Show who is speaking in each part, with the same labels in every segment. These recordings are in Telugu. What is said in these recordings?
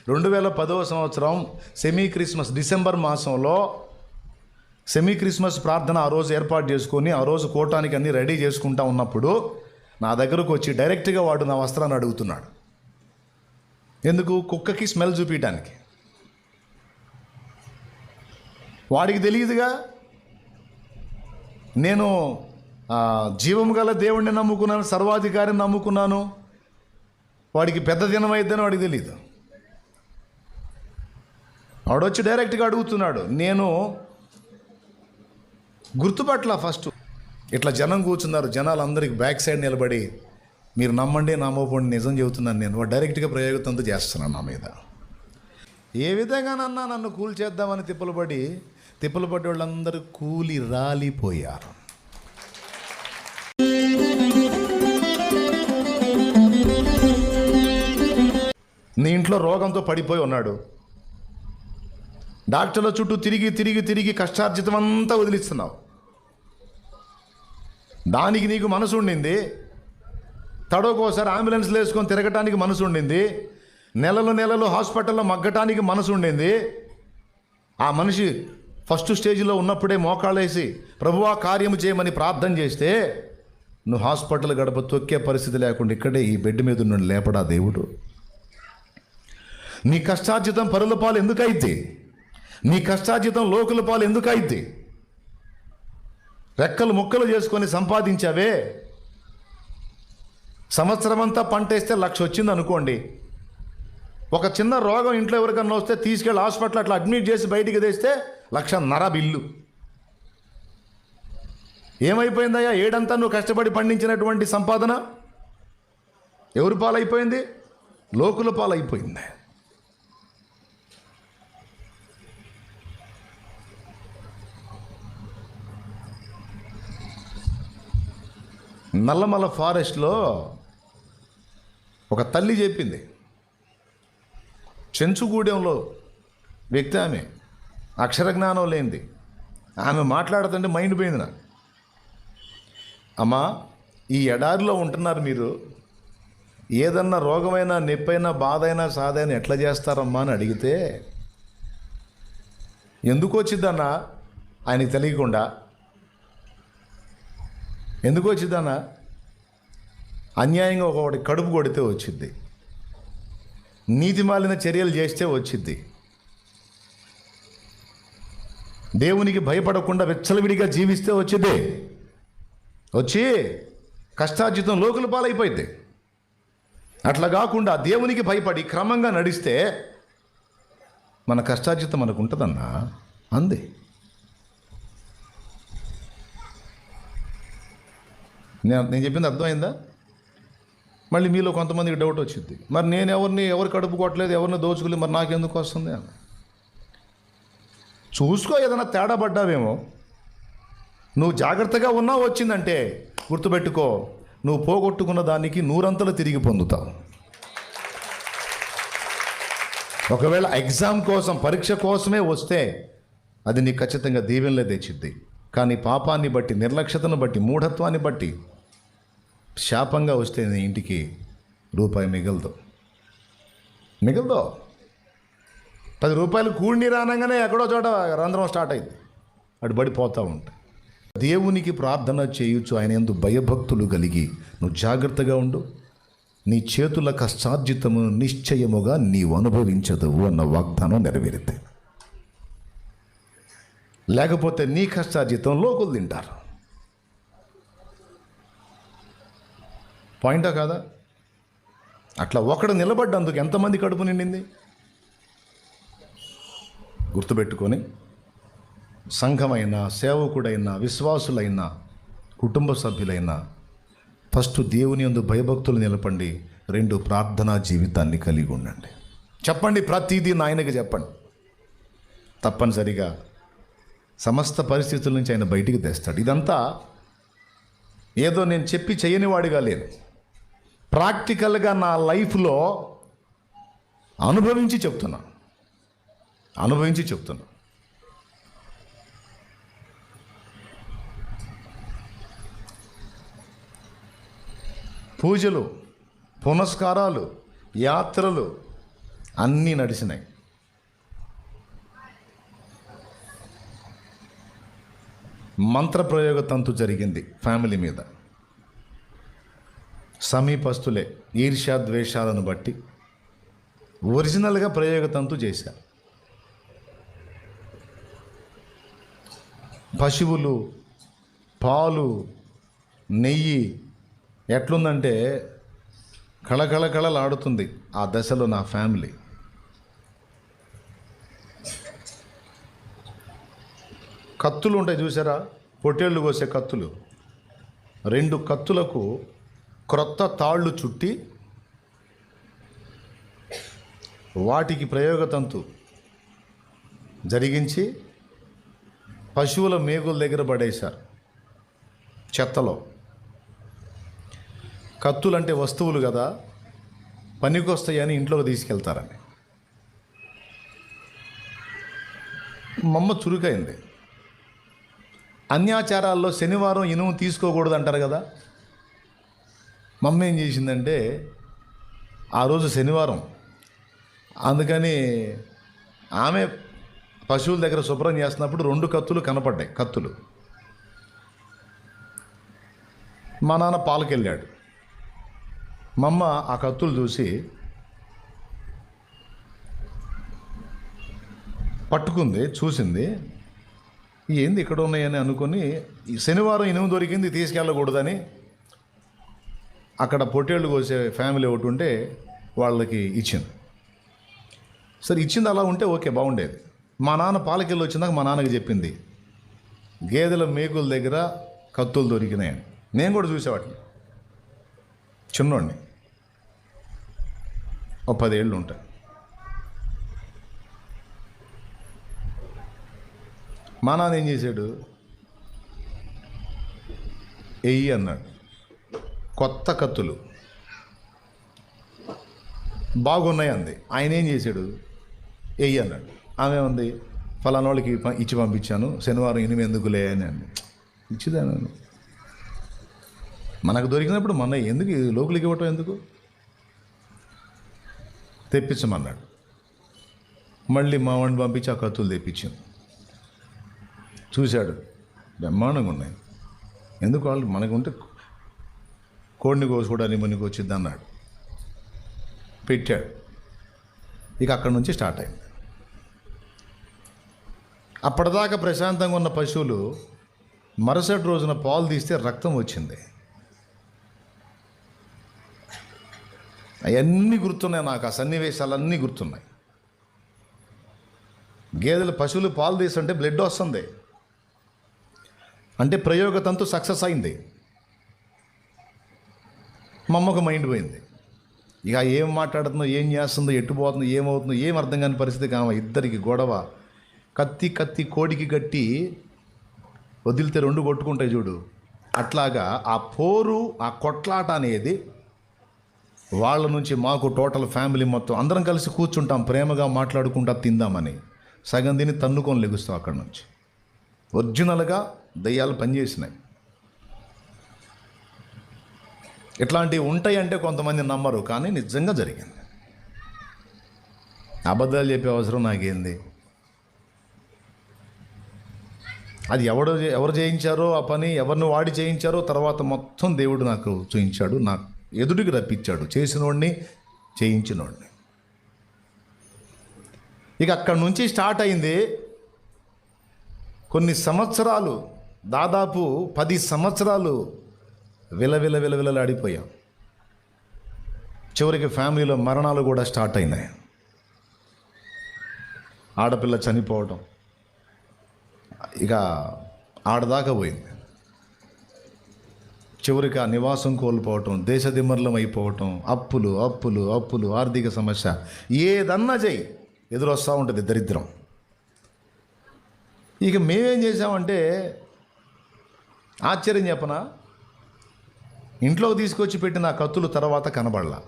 Speaker 1: 2010వ సంవత్సరం సెమీ క్రిస్మస్ డిసెంబర్ మాసంలో సెమీ క్రిస్మస్ ప్రార్థన ఆ రోజు ఏర్పాటు చేసుకొని ఆ రోజు కోటానికి అన్నీ రెడీ చేసుకుంటా ఉన్నప్పుడు నా దగ్గరకు వచ్చి డైరెక్ట్గా వాడు నా వస్త్రాన్ని అడుగుతున్నాడు. ఎందుకు? కుక్కకి స్మెల్ చూపించడానికి. వాడికి తెలియదుగా నేను జీవము గల దేవుణ్ణి నమ్ముకున్నాను, సర్వాధికారిని నమ్ముకున్నాను. వాడికి పెద్ద దినం అయిద్దని వాడికి తెలియదు. వాడొచ్చి డైరెక్ట్గా అడుగుతున్నాడు. నేను గుర్తుపట్ల ఫస్ట్ ఇట్లా జనం కూర్చున్నారు, జనాలందరికీ బ్యాక్ సైడ్ నిలబడి మీరు నమ్మండి నమ్మకపోండి నిజం చెబుతున్నాను నేను. వాడు డైరెక్ట్గా ప్రయోగంతో చేస్తున్నాను నా మీద. ఏ విధంగానన్నా నన్ను కూల్ చేద్దామని తిప్పలు పడి వాళ్ళందరూ కూలి రాలిపోయారు. నీ ఇంట్లో రోగంతో పడిపోయి ఉన్నాడు. డాక్టర్ల చుట్టూ తిరిగి కష్టార్జితం అంతా వదిలిస్తున్నావు. దానికి నీకు మనసు ఉండింది. తడోకోసారి అంబులెన్స్లు వేసుకొని తిరగటానికి మనసు ఉండింది. నెలలు హాస్పిటల్లో మగ్గటానికి మనసు ఉండింది. ఆ మనిషి ఫస్ట్ స్టేజ్లో ఉన్నప్పుడే మోకాళ్ళేసి ప్రభువా కార్యము చేయమని ప్రార్థన చేస్తే నువ్వు హాస్పిటల్ గడప తొక్కే పరిస్థితి లేకుండా ఇక్కడే ఈ బెడ్ మీద నుండి లేపడా దేవుడు? నీ కష్టార్జితం పరుల పాలు ఎందుకు అయింది? నీ కష్టార్జితం లోకుల పాలు ఎందుకు అయింది? రెక్కలు ముక్కలు చేసుకొని సంపాదించావే. సంవత్సరం అంతా పంట వేస్తే 1,00,000 వచ్చింది అనుకోండి. ఒక చిన్న రోగం ఇంట్లో ఎవరికన్నా వస్తే తీసుకెళ్ళి హాస్పిటల్ అట్లా అడ్మిట్ చేసి బయటికి తెస్తే 1,50,000 బిల్లు. ఏమైపోయిందయ్యా? ఏడంతా నువ్వు కష్టపడి పండించినటువంటి సంపాదన ఎవరి పాలైపోయింది? లోకుల పాలైపోయింది. నల్లమల ఫారెస్ట్లో ఒక తల్లి చెప్పింది. చెంచుగూడెంలో వ్యక్తి ఆమె, అక్షర జ్ఞానం లేనిది. ఆమె మాట్లాడుతుంటే మైండ్ పోయింది నాకు. అమ్మా, ఈ ఎడారిలో ఉంటున్నారు మీరు, ఏదన్నా రోగమైనా నొప్పైనా బాధైనా సాధైనా ఎట్లా చేస్తారమ్మా అని అడిగితే, ఎందుకు వచ్చిద్దన్నా ఆయనకి తెలియకుండా, ఎందుకు వచ్చిద్దన్నా అన్యాయంగా ఒకటి కడుపు కొడితే వచ్చిద్ది, నీతిమాలిన చర్యలు చేస్తే వచ్చిద్ది, దేవునికి భయపడకుండా విచ్చలవిడిగా జీవిస్తే వచ్చింది, వచ్చి కష్టార్జితం లోకుల పాలైపోయింది. అట్లా కాకుండా దేవునికి భయపడి క్రమంగా నడిస్తే మన కష్టార్జితం మనకు ఉంటుందన్నా అంది. నేను చెప్పింది అర్థమైందా? మళ్ళీ మీలో కొంతమందికి డౌట్ వచ్చింది, మరి నేను ఎవరు కడుపు కొట్టలేదు, ఎవరిని దోచుకోలేదు, మరి నాకెందుకు వస్తుంది అని. చూసుకో, ఏదైనా తేడా పడ్డావేమో. నువ్వు జాగ్రత్తగా ఉన్నావు వచ్చిందంటే గుర్తుపెట్టుకో, నువ్వు పోగొట్టుకున్న దానికి 100 తిరిగి పొందుతావు. ఒకవేళ ఎగ్జామ్ కోసం పరీక్ష కోసమే వస్తే అది నీకు ఖచ్చితంగా దీవెనలే తెచ్చిద్ది. కానీ పాపాన్ని బట్టి, నిర్లక్ష్యతను బట్టి, మూఢత్వాన్ని బట్టి శాపంగా వస్తే నీ ఇంటికి రూపాయి మిగలదు. 10 రూపాయలు కూడిని రానంగానే ఎక్కడో చోట రంధ్రం స్టార్ట్ అయింది, అటు పడిపోతూ ఉంటాయి. దేవునికి ప్రార్థన చేయొచ్చు, ఆయన యందు భయభక్తులు కలిగి నువ్వు జాగ్రత్తగా ఉండు. నీ చేతుల కష్టార్జితము నిశ్చయముగా నీవు అనుభవించదువు అన్న వాగ్దానం నెరవేరితే. లేకపోతే నీ కష్టార్జితం లోకులు తింటారు. పాయింటా కాదా? అట్లా ఒకడు నిలబడ్డందుకు ఎంతమంది కడుపు నిండింది? గుర్తుపెట్టుకొని సంఘమైనా, సేవకుడైనా, విశ్వాసులైనా, కుటుంబ సభ్యులైనా ఫస్ట్ దేవుని యందు భయభక్తులు నిలపండి. 2 ప్రార్థనా జీవితాన్ని కలిగి ఉండండి. చెప్పండి, ప్రతిదీ నాయనకి చెప్పండి. తప్పనిసరిగా సమస్త పరిస్థితుల నుంచి ఆయన బయటికి తెస్తాడు. ఇదంతా ఏదో నేను చెప్పి చేయనివాడిగా లేదు, ప్రాక్టికల్గా నా లైఫ్లో అనుభవించి చెప్తున్నా. పూజలు, పునస్కారాలు, యాత్రలు, అన్నీ నడిచినాయి. మంత్రప్రయోగ తంతు జరిగింది ఫ్యామిలీ మీద. సమీపస్తులే ఈర్ష్యా ద్వేషాలను బట్టి ఒరిజినల్గా ప్రయోగ తంతు చేశారు. పశువులు, పాలు, నెయ్యి ఎట్లుందంటే కళకళకళలాడుతుంది ఆ దశలో నా ఫ్యామిలీ. కత్తులు ఉంటాయి చూసారా, పొట్టేళ్ళు కోసే కత్తులు. 2 కత్తులకు క్రొత్త తాళ్ళు చుట్టి వాటికి ప్రయోగతంతు జరిగించి పశువుల మేగుల దగ్గర పడేశారు చెత్తలో. కత్తులంటే వస్తువులు కదా, పనికొస్తాయని ఇంట్లోకి తీసుకెళ్తారని. మమ్మ చురుకైంది. అన్యాచారాల్లో శనివారం ఇనుము తీసుకోకూడదు అంటారు కదా. మమ్మ ఏం చేసిందంటే ఆ రోజు శనివారం, అందుకని ఆమె పశువుల దగ్గర శుభ్రం చేస్తున్నప్పుడు 2 కత్తులు కనపడ్డాయి. కత్తులు. మా నాన్న పాలకెళ్ళాడు. మమ్మ ఆ కత్తులు చూసి పట్టుకుంది, చూసింది. ఏంది ఇక్కడ ఉన్నాయని అనుకుని, ఈ శనివారం ఇనుము దొరికింది తీసుకెళ్ళకూడదని అక్కడ పొట్టేళ్ళు కోసే ఫ్యామిలీ ఒకటి ఉంటే వాళ్ళకి ఇచ్చింది. సరే ఇచ్చింది, అలా ఉంటే ఓకే, బాగుండేది. మా నాన్న పాలకెళ్ళి వచ్చిందాక మా నాన్నకి చెప్పింది, గేదెల మేకుల దగ్గర కత్తులు దొరికినాయని. నేను కూడా చూసేవాడిని, చిన్నోడిని, ఒక 10 ఏళ్ళు ఉంటాయి. మా నాన్న ఏం చేశాడు, ఎయ్యి అన్నాడు. కొత్త కత్తులు బాగున్నాయి అంది. ఆయన ఏం చేశాడు, ఎయ్యి అన్నాడు. ఆమె ఉంది, ఫలానా వాళ్ళకి ఇచ్చి పంపించాను, శనివారం ఇనుము ఎందుకులే అని అంది. ఇచ్చిదాను, మనకు దొరికినప్పుడు మన ఎందుకు లోకులకి ఇవ్వటం, ఎందుకు తెప్పించమన్నాడు. మళ్ళీ మా వాడిని పంపించి ఆ కత్తులు తెప్పించాను. చూశాడు, బ్రహ్మాండంగా ఉన్నాయి, ఎందుకు వాళ్ళు మనకు ఉంటే కోడిని కోసుకోవడానికి మనకి వచ్చింది అన్నాడు. పెట్టాడు. ఇక అక్కడి నుంచి స్టార్ట్ అయింది. అప్పటిదాకా ప్రశాంతంగా ఉన్న పశువులు మరుసటి రోజున పాలు తీస్తే రక్తం వచ్చింది. అవన్నీ గుర్తున్నాయి నాకు, ఆ సన్నివేశాలన్నీ గుర్తున్నాయి. పశువులు పాలు తీస్తుంటే బ్లడ్ వస్తుంది అంటే ప్రయోగ తంతు సక్సెస్ అయింది. మా అమ్మకు మైండ్ పోయింది. ఇక ఏం మాట్లాడుతుందో, ఏం చేస్తుందో, ఎట్టుపోతుందో, ఏమవుతుందో ఏం అర్థం కాని పరిస్థితి. కామ ఇద్దరికి గొడవ. కత్తి కోడికి కట్టి వదిలితే 2 కొట్టుకుంటాయి చూడు, అట్లాగా ఆ పోరు, ఆ కొట్లాట అనేది వాళ్ళ నుంచి మాకు టోటల్ ఫ్యామిలీ మొత్తం అందరం కలిసి కూర్చుంటాం, ప్రేమగా మాట్లాడుకుంటా తిందామని. సగం తిని తన్నుకొని లెగుస్తాం అక్కడి నుంచి. ఒరిజినల్గా దయ్యాలు పనిచేసినాయి. ఇట్లాంటివి ఉంటాయంటే కొంతమంది నమ్మరు, కానీ నిజంగా జరిగింది. అబద్ధాలు చెప్పే అవసరం నాకేంది. అది ఎవరు చేయించారో ఆ పని, ఎవరిని వాడి చేయించారో తర్వాత మొత్తం దేవుడు నాకు చూయించాడు, నాకు ఎదుటికి రప్పించాడు, చేసినోడిని చేయించినోడిని. ఇక అక్కడి నుంచి స్టార్ట్ అయింది. కొన్ని సంవత్సరాలు, దాదాపు 10 సంవత్సరాలు విలవిలలాడిపోయాం. చివరికి ఫ్యామిలీలో మరణాలు కూడా స్టార్ట్ అయినాయి. ఆడపిల్ల చనిపోవటం, ఇక ఆడదాకా పోయింది. చివరికి ఆ నివాసం కోల్పోవటం, దేశదిమ్మర్లం అయిపోవటం, అప్పులు, ఆర్థిక సమస్య, ఏదన్నా చెయ్యి ఎదురొస్తూ ఉంటుంది దరిద్రం. ఇక మేమేం చేసామంటే, ఆశ్చర్యం చెప్పనా, ఇంట్లోకి తీసుకొచ్చి పెట్టిన ఆ కత్తులు తర్వాత కనబడలా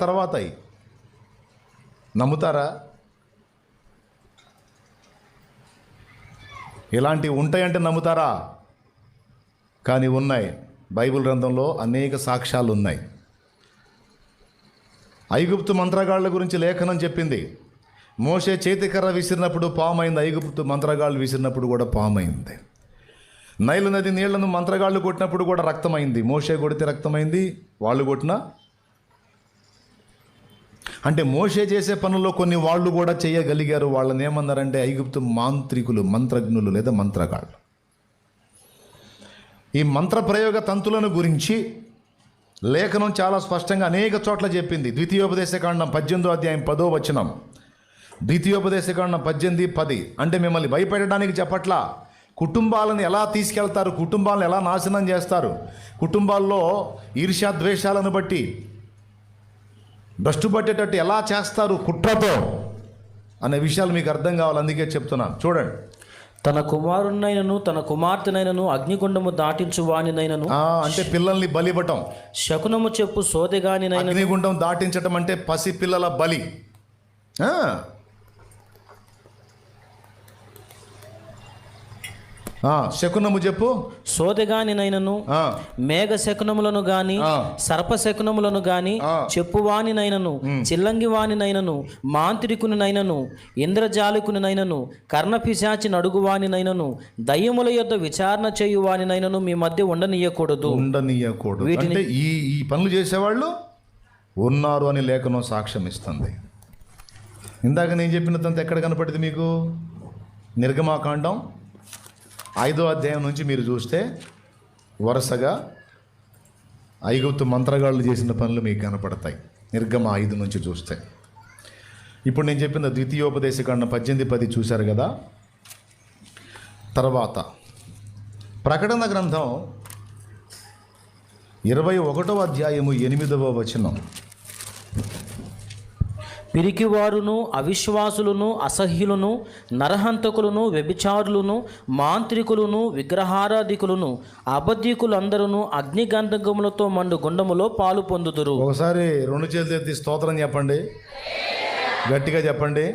Speaker 1: తర్వాత అయి నమ్ముతారా? ఇలాంటివి ఉంటాయంటే నమ్ముతారా? కానీ ఉన్నాయి. బైబిల్ గ్రంథంలో అనేక సాక్ష్యాలు ఉన్నాయి. ఐగుప్తు మంత్రగాళ్ళ గురించి లేఖనం చెప్పింది. మోషే చేతికర్ర విసిరినప్పుడు పామైంది, ఐగుప్తు మంత్రగాళ్ళు విసిరినప్పుడు కూడా పామైంది. నైలు నది నీళ్లను మంత్రగాళ్ళు కొట్టినప్పుడు కూడా రక్తమైంది. మోషే కొడితే రక్తమైంది, వాళ్ళు కొట్టినా. అంటే మోషే చేసే పనుల్లో కొన్ని వాళ్ళు కూడా చేయగలిగారు. వాళ్ళని ఏమన్నారంటే ఐగుప్తు మాంత్రికులు, మంత్రజ్ఞులు లేదా మంత్రగాళ్ళు. ఈ మంత్ర ప్రయోగ తంతులను గురించి లేఖనం చాలా స్పష్టంగా అనేక చోట్ల చెప్పింది. ద్వితీయోపదేశకాండం 18వ అధ్యాయం 10వ వచనం. ద్వితీయోపదేశకాండం 18:10. అంటే మిమ్మల్ని భయపెట్టడానికి చెప్పట్లా, కుటుంబాలను ఎలా తీసుకెళ్తారు, కుటుంబాలను ఎలా నాశనం చేస్తారు, కుటుంబాల్లో ఈర్ష్యాద్వేషాలను బట్టి భ్రష్టు పట్టేటట్టు ఎలా చేస్తారు కుట్రతో అనే విషయాలు మీకు అర్థం కావాలి. అందుకే చెప్తున్నాను. చూడండి,
Speaker 2: తన కుమారునైనను తన కుమార్తెనైనను అగ్నిగుండము దాటించు వానినైనను.
Speaker 1: అంటే పిల్లల్ని బలివ్వటం.
Speaker 2: శకునము చెప్పు సోదెగానినైనను.
Speaker 1: అగ్నిగుండం దాటించటం అంటే పసి పిల్లల బలి. శకునము చెప్పు
Speaker 2: సోదెగానినైనను, మేఘ శకునములను గాని సర్ప శకునములను గాని చెప్పువానినైనను, చిల్లంగి వానినైనను, మాంత్రికునినైనను, ఇంద్రజాలికునినైనను, కర్ణపిశాచి నడుగువానినైనను, దయ్యముల యొద్ద విచారణ చేయువానినైనను మీ మధ్య ఉండనీయకూడదు.
Speaker 1: అంటే ఈ పనులు చేసేవాళ్ళు ఉన్నారు అని లేఖనం సాక్ష్యం ఇస్తుంది. ఇందాక నేను చెప్పినదంతా ఎక్కడ కనపడింది మీకు? నిర్గమాకాండం 5వ అధ్యాయం నుంచి మీరు చూస్తే వరుసగా ఐగుప్తు మంత్రగాళ్ళు చేసిన పనులు మీకు కనపడతాయి. నిర్గమ 5 నుంచి చూస్తే. ఇప్పుడు నేను చెప్పిన ద్వితీయోపదేశకాండం 18:10 చూశారు కదా. తర్వాత ప్రకటన గ్రంథం 21వ అధ్యాయము 8వ వచనం.
Speaker 2: పిరికివారును, అవిశ్వాసులను, అసహ్యులను, నరహంతకులను, వ్యభిచారులను, మాంత్రికులను, విగ్రహారాధికులను, అబద్ధికులందరూ అగ్నిగంధకములతో మండు గుండములో పాలు పొందుదురు.
Speaker 1: ఒకసారి 2 చేతులు ఎత్తి స్తోత్రం చెప్పండి, గట్టిగా చెప్పండి.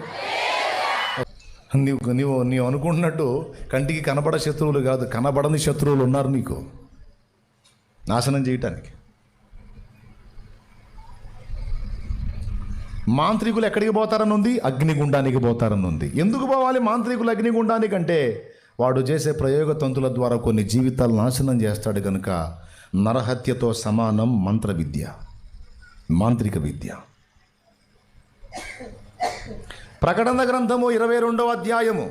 Speaker 1: నీవు అనుకుంటున్నట్టు కంటికి కనబడ శత్రువులు కాదు, కనబడని శత్రువులు ఉన్నారు నీకు నాశనం చేయటానికి. మాంత్రికులు ఎక్కడికి పోతారని ఉంది? అగ్నిగుండానికి పోతారని ఉంది. ఎందుకు పోవాలి మాంత్రికులు అగ్నిగుండానికి? అంటే వాడు చేసే ప్రయోగ తంతుల ద్వారా కొన్ని జీవితాలు నాశనం చేస్తాడు కనుక. నరహత్యతో సమానం మంత్ర విద్య, మాంత్రిక విద్య. ప్రకటన గ్రంథము 22వ అధ్యాయము.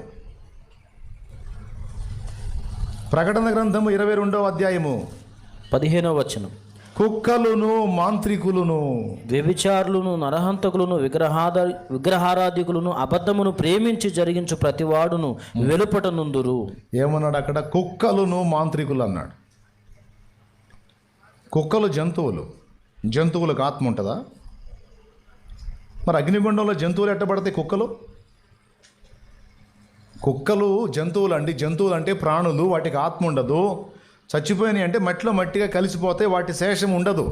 Speaker 1: ప్రకటన గ్రంథము 22వ అధ్యాయము
Speaker 2: 15వ వచనం.
Speaker 1: కుక్కలును, మాంత్రికులను,
Speaker 2: వ్యభిచారులను, నరహంతకులను, విగ్రహారాధికులను, అబద్ధమును ప్రేమించి జరిగించు ప్రతివాడును వెలుపట నుందురు.
Speaker 1: ఏమన్నాడు అక్కడ? కుక్కలును, మాంత్రికులు అన్నాడు. కుక్కలు జంతువులకు ఆత్మ ఉంటుందా? మరి అగ్నిగుండంలో జంతువులు ఎట్టబడతాయి? కుక్కలు జంతువులు అండి. జంతువులు అంటే ప్రాణులు, వాటికి ఆత్మ ఉండదు. చచ్చిపోయినాయి అంటే మట్టిలో మట్టిగా కలిసిపోతే వాటి శేషం ఉండదు.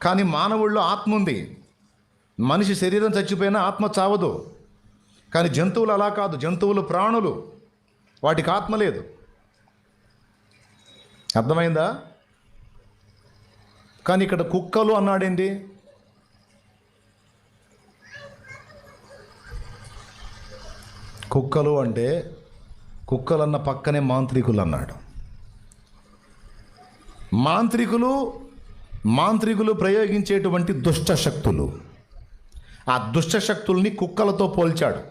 Speaker 1: కానీ మానవుల్లో ఆత్మ ఉంది. మనిషి శరీరం చచ్చిపోయినా ఆత్మ చావదు. కానీ జంతువులు అలా కాదు. జంతువులు ప్రాణులు, వాటికి ఆత్మ లేదు. అర్థమైందా? కానీ ఇక్కడ కుక్కలు అన్నాడేంటి? కుక్కలు అంటే కుక్కలన్న పక్కనే మాంత్రికులు అన్నాడు. మాంత్రికులు ప్రయోగించేటువంటి దుష్ట శక్తులు. ఆ దుష్ట శక్తుల్ని కుక్కలతో పోల్చాడు.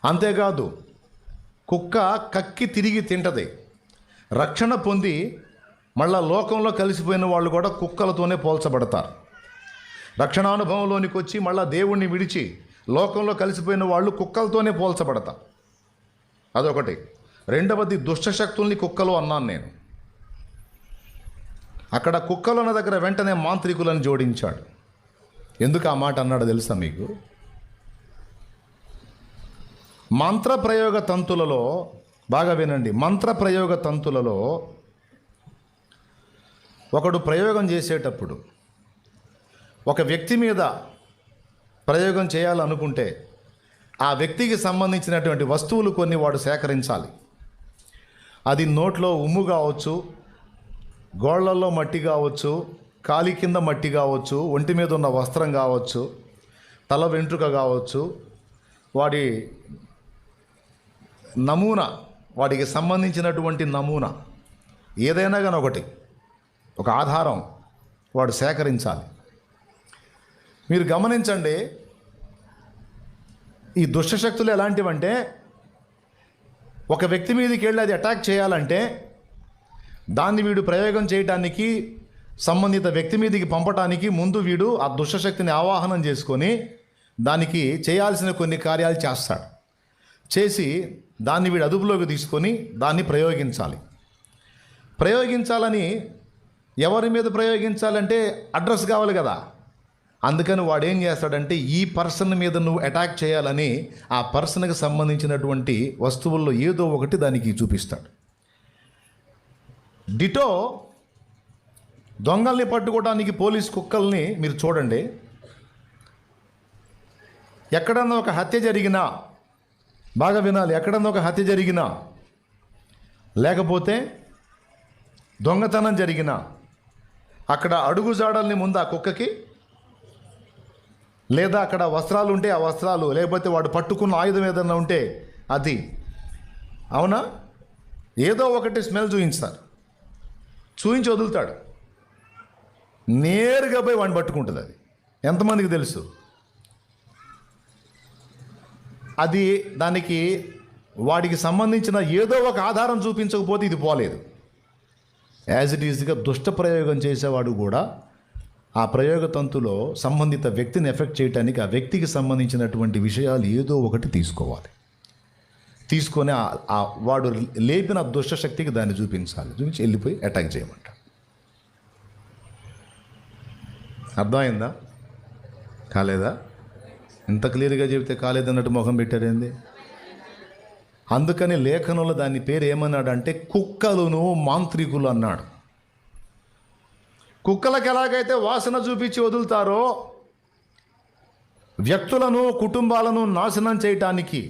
Speaker 1: అంతేకాదు, కుక్క కక్కి తిరిగి తింటది. రక్షణ పొంది మళ్ళా లోకంలో కలిసిపోయిన వాళ్ళు కూడా కుక్కలతోనే పోల్చబడతారు. రక్షణానుభవంలోనికి వచ్చి మళ్ళా దేవుణ్ణి విడిచి లోకంలో కలిసిపోయిన వాళ్ళు కుక్కలతోనే పోల్చబడతారు. అదొకటి. రెండవది, దుష్ట శక్తుల్ని కుక్కలు అన్నాను నేను. అక్కడ కుక్కలు ఉన్న దగ్గర వెంటనే మాంత్రికులను జోడించాడు. ఎందుకు ఆ మాట అన్నాడో తెలుసా మీకు? మంత్ర ప్రయోగ తంతులలో, బాగా వినండి, మంత్ర ప్రయోగ తంతులలో ఒకడు ప్రయోగం చేసేటప్పుడు ఒక వ్యక్తి మీద ప్రయోగం చేయాలనుకుంటే ఆ వ్యక్తికి సంబంధించినటువంటి వస్తువులు కొన్ని వాడు సేకరించాలి. అది నోట్లో ఉమ్ము కావచ్చు, గోళ్లలో మట్టి కావచ్చు, కాలి కింద మట్టి కావచ్చు, ఒంటి మీద ఉన్న వస్త్రం కావచ్చు, తల వెంట్రుక కావచ్చు, వాడి నమూనా, వాడికి సంబంధించినటువంటి నమూనా ఏదైనా కానీ ఒక ఆధారం వాడు సేకరించాలి. మీరు గమనించండి, ఈ దుష్టశక్తులు ఎలాంటివంటే, ఒక వ్యక్తి మీదకి వెళ్ళి అది అటాక్ చేయాలంటే దాన్ని వీడు ప్రయోగం చేయడానికి, సంబంధిత వ్యక్తి మీదకి పంపటానికి ముందు వీడు ఆ దుష్టశక్తిని ఆవాహనం చేసుకొని దానికి చేయాల్సిన కొన్ని కార్యాలు చేస్తాడు. చేసి దాన్ని వీడు అదుపులోకి తీసుకొని దాన్ని ప్రయోగించాలని ఎవరి మీద ప్రయోగించాలంటే అడ్రస్ కావాలి కదా. అందుకని వాడు ఏం చేస్తాడంటే, ఈ పర్సన్ మీద నువ్వు అటాక్ చేయాలని ఆ పర్సన్కి సంబంధించినటువంటి వస్తువుల్లో ఏదో ఒకటి దానికి చూపిస్తాడు. డిటో దొంగల్ని పట్టుకోవడానికి పోలీస్ కుక్కల్ని మీరు చూడండి. ఎక్కడన్నా ఒక హత్య జరిగినా, బాగా వినాలి, ఎక్కడన్నా ఒక హత్య జరిగినా, లేకపోతే దొంగతనం జరిగినా, అక్కడ అడుగుజాడల్ని ముందు ఆ కుక్కకి, లేదా అక్కడ వస్త్రాలు ఉంటే ఆ వస్త్రాలు, లేకపోతే వాడు పట్టుకున్న ఆయుధం ఏదన్నా ఉంటే అది, అవునా, ఏదో ఒకటి స్మెల్ చూపించి వదులుతాడు. నేరుగా పోయి వాడిని పట్టుకుంటుంది. అది ఎంతమందికి తెలుసు? అది దానికి వాడికి సంబంధించిన ఏదో ఒక ఆధారం చూపించకపోతే ఇది పోలేదు. యాజ్ ఇట్ ఈజ్గా దుష్ట ప్రయోగం చేసేవాడు కూడా ఆ ప్రయోగ తంతులో సంబంధిత వ్యక్తిని ఎఫెక్ట్ చేయడానికి ఆ వ్యక్తికి సంబంధించినటువంటి విషయాలు ఏదో ఒకటి తీసుకోవాలి. తీసుకొని వాడు లేపిన దుష్టశక్తికి దాన్ని చూపించి వెళ్ళిపోయి అటాక్ చేయమంట. అర్థమైందా? కాలేదా? ఇంత క్లియర్గా చెబితే కాలేదన్నట్టు ముఖం పెట్టారేంది? అందుకని లేఖనంలో దాని పేరు ఏమన్నాడంటే కుక్కలును మాంత్రికులు అన్నాడు. కుక్కలకు ఎలాగైతే వాసన చూపించి వదులుతారో వ్యక్తులను, కుటుంబాలను నాశనం చేయటానికి,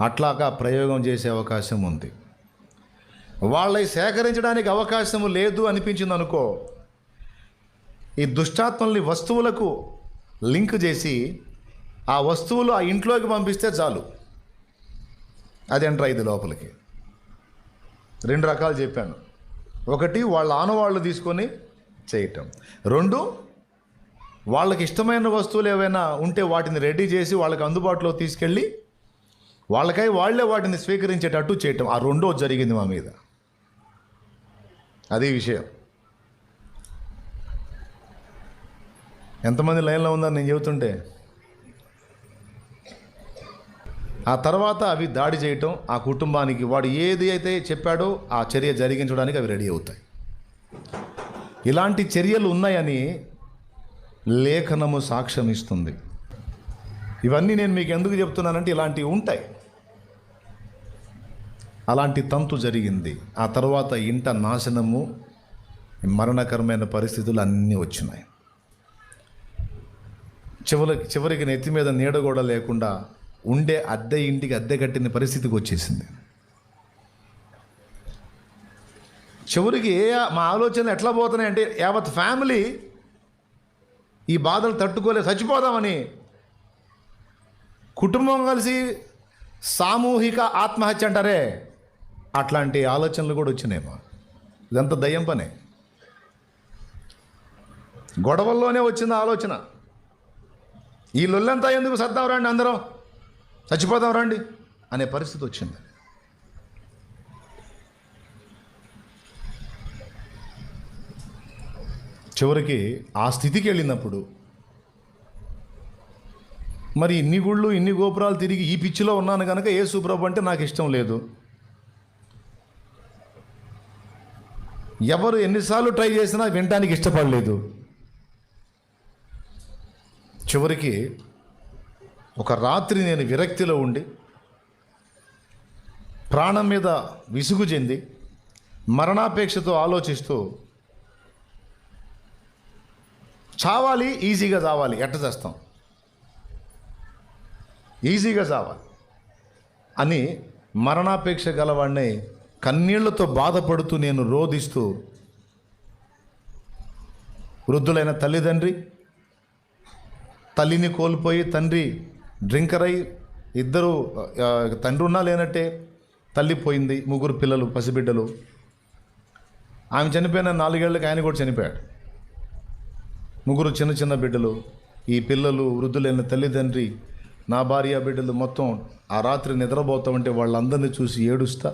Speaker 1: అట్లాగా ప్రయోగం చేసే అవకాశం ఉంది. వాళ్ళని సేకరించడానికి అవకాశం లేదు అనిపించింది అనుకో, ఈ దుష్టాత్మల్ని వస్తువులకు లింక్ చేసి ఆ వస్తువులు ఆ ఇంట్లోకి పంపిస్తే చాలు, అది ఎంటర్ అయింది లోపలికి. 2 రకాలు చెప్పాను. 1 వాళ్ళ ఆనవాళ్ళు తీసుకొని చేయటం. 2 వాళ్ళకి ఇష్టమైన వస్తువులు ఏవైనా ఉంటే వాటిని రెడీ చేసి వాళ్ళకి అందుబాటులో తీసుకెళ్ళి వాళ్ళకై వాళ్ళే వాటిని స్వీకరించేటట్టు చేయటం. ఆ 2 జరిగింది మా మీద. అది విషయం. ఎంతమంది లైన్లో ఉందని నేను చెబుతుంటే, ఆ తర్వాత అవి దాడి చేయటం, ఆ కుటుంబానికి వాడు ఏది అయితే చెప్పాడో ఆ చర్య జరిగించడానికి అవి రెడీ అవుతాయి. ఇలాంటి చర్యలు ఉన్నాయని లేఖనము సాక్ష్యం ఇస్తుంది. ఇవన్నీ నేను మీకు ఎందుకు చెప్తున్నానంటే ఇలాంటివి ఉంటాయి. అలాంటి తంతు జరిగింది. ఆ తర్వాత ఇంట నాశనము, మరణకరమైన పరిస్థితులు అన్నీ వచ్చినాయి. చివరికి నెత్తి మీద నీడ కూడా లేకుండా ఉండే అద్దె ఇంటికి అద్దె కట్టిన పరిస్థితికి వచ్చేసింది. చివరికి మా ఆలోచనలు ఎట్లా పోతున్నాయంటే, యావత్ ఫ్యామిలీ ఈ బాధలు తట్టుకోలే చచ్చిపోదామని కుటుంబం కలిసి సామూహిక ఆత్మహత్య అంటారే, అట్లాంటి ఆలోచనలు కూడా వచ్చినాయేమో. ఇదంతా దయ్యం పనే. గొడవల్లోనే వచ్చింది ఆలోచన. ఈ లొల్లంతా ఎందుకు, సర్దాం రండి, అందరం చచ్చిపోదాం రండి అనే పరిస్థితి వచ్చింది. చివరికి ఆ స్థితికి వెళ్ళినప్పుడు మరి ఇన్ని గుళ్ళు, ఇన్ని గోపురాలు తిరిగి ఈ పిచ్చిలో ఉన్నాను కనుక యేసు ప్రభు అంటే నాకు ఇష్టం లేదు. ఎవరు ఎన్నిసార్లు ట్రై చేసినా వినటానికి ఇష్టపడలేదు. చివరికి ఒక రాత్రి నేను విరక్తిలో ఉండి, ప్రాణం మీద విసుగు చెంది, మరణాపేక్షతో ఆలోచిస్తూ, చావాలి, ఈజీగా చావాలి, ఎట్ట చేస్తాం, ఈజీగా చావాలి అని మరణాపేక్ష గలవాడిని కన్నీళ్లతో బాధపడుతూ నేను రోధిస్తూ, వృద్ధులైన తల్లిదండ్రి, తల్లిని కోల్పోయి తండ్రి డ్రింకర్ అయి, ఇద్దరు తండ్రి ఉన్నా లేనట్టే, తల్లి పోయింది, 3 పిల్లలు పసిబిడ్డలు. ఆమె చనిపోయిన 4 ఏళ్ళకి ఆయన కూడా చనిపోయాడు. 3 చిన్న చిన్న బిడ్డలు. ఈ పిల్లలు, వృద్ధులైన తల్లిదండ్రి, నా భార్య, బిడ్డలు మొత్తం ఆ రాత్రి నిద్రపోతామంటే వాళ్ళందరినీ చూసి ఏడుస్తా,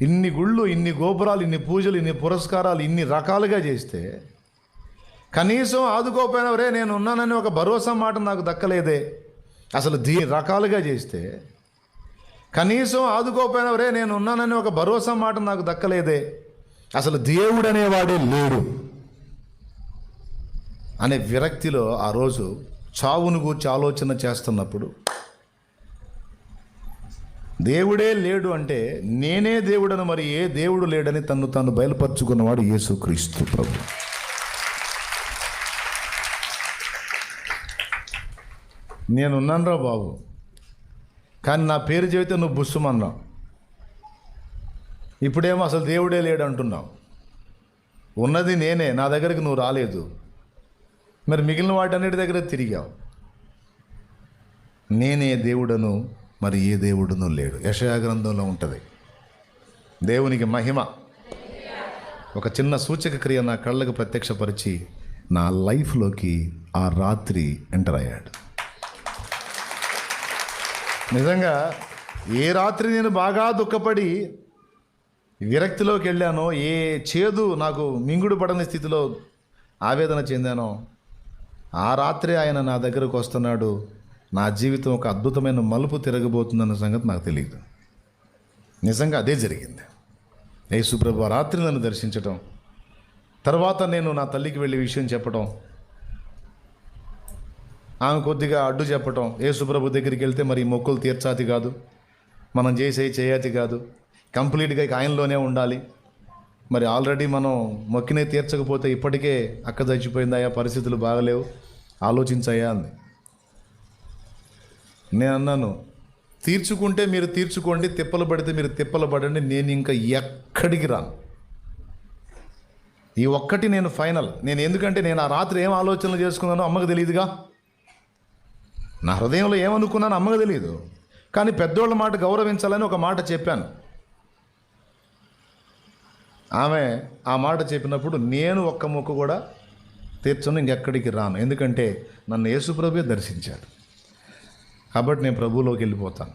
Speaker 1: ఇన్ని గుళ్ళు, ఇన్ని గోపురాలు, ఇన్ని పూజలు, ఇన్ని పురస్కారాలు, ఇన్ని రకాలుగా చేస్తే కనీసం ఆదుకోపోయినవరే నేను ఉన్నానని ఒక భరోసా మాట నాకు దక్కలేదే. అసలు రకాలుగా చేస్తే కనీసం ఆదుకోపోయినవరే నేను ఉన్నానని ఒక భరోసా మాట నాకు దక్కలేదే. అసలు దేవుడు అనేవాడే లేడు అనే విరక్తిలో ఆ రోజు చావును గూర్చి ఆలోచన చేస్తున్నప్పుడు, దేవుడే లేడు అంటే నేనే దేవుడను, మరి ఏ దేవుడు లేడని తన్ను తాను బయలుపరుచుకున్నవాడు యేసుక్రీస్తు ప్రభు. నేనున్నానురా బాబు, కానీ నా పేరు చెబితే నువ్వు బుస్సుమన్నావు. ఇప్పుడేమో అసలు దేవుడే లేడు అంటున్నావు. ఉన్నది నేనే, నా దగ్గరికి నువ్వు రాలేదు, మరి మిగిలిన వాటన్నిటి దగ్గర తిరిగావు. నేనే దేవుడను, మరి ఏ దేవుడును లేడు. యెషయా గ్రంథంలో ఉంటుంది. దేవునికి మహిమ. ఒక చిన్న సూచక క్రియ నా కళ్ళకు ప్రత్యక్షపరిచి నా లైఫ్లోకి ఆ రాత్రి ఎంటర్ అయ్యాడు. నిజంగా ఏ రాత్రి నేను బాగా దుఃఖపడి విరక్తిలోకి వెళ్ళానో, ఏ చేదు నాకు మింగుడు పడని స్థితిలో ఆవేదన చెందానో, ఆ రాత్రి ఆయన నా దగ్గరకు వస్తున్నాడు. నా జీవితం ఒక అద్భుతమైన మలుపు తిరగబోతుందన్న సంగతి నాకు తెలియదు. నిజంగా అదే జరిగింది. యేసుప్రభు ఆ రాత్రి నన్ను దర్శించటం, తర్వాత నేను నా తల్లికి వెళ్ళి విషయం చెప్పటం, ఆమె కొద్దిగా అడ్డు చెప్పటం. యేసుప్రభు దగ్గరికి వెళ్తే మరి మొక్కులు తీర్చాతి కాదు, మనం చేయాతి కాదు, కంప్లీట్గా ఆయనలోనే ఉండాలి. మరి ఆల్రెడీ మనం మొక్కినే తీర్చకపోతే ఇప్పటికే అక్క చచ్చిపోయిందయ్యా, పరిస్థితులు బాగలేవు, ఆలోచించయ్యా అంది. నేను అన్నాను, తీర్చుకుంటే మీరు తీర్చుకోండి, తిప్పలు పడితే మీరు తిప్పలు పడండి, నేను ఇంకా ఎక్కడికి రాను. ఈ ఒక్కటి నేను ఫైనల్. ఎందుకంటే నేను ఆ రాత్రి ఏం ఆలోచనలు చేసుకున్నానో అమ్మకు తెలియదుగా. నా హృదయంలో ఏమనుకున్నానో అమ్మకు తెలియదు. కానీ పెద్దోళ్ళ మాట గౌరవించాలని ఒక మాట చెప్పాను. ఆమె ఆ మాట చెప్పినప్పుడు నేను ఒక్క మొక్కు కూడా తీర్చను, ఇంకెక్కడికి రాను. ఎందుకంటే నన్ను యేసుప్రభువే దర్శించాడు. కాబట్టి నేను ప్రభువులోకి వెళ్ళిపోతాను,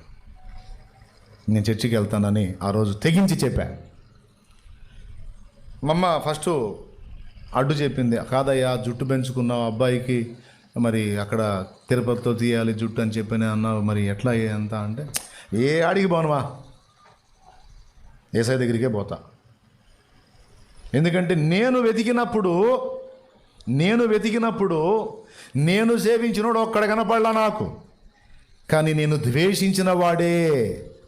Speaker 1: నేను చర్చికి వెళ్తానని ఆ రోజు తెగించి చెప్పాను. మమ్మ ఫస్ట్ అడ్డు చెప్పింది. కాదయ్యా, జుట్టు పెంచుకున్నావు, అబ్బాయికి మరి అక్కడ తిరుపతితో తీయాలి జుట్టు అని చెప్పని అన్నావు, మరి ఎట్లా ఎంత అంటే, ఏ ఆడికి పోనువా, ఏసై దగ్గరికే పోతా. ఎందుకంటే నేను వెతికినప్పుడు నేను సేవించినోడు ఒక్కడ కనపడలా నాకు. కానీ నేను ద్వేషించిన వాడే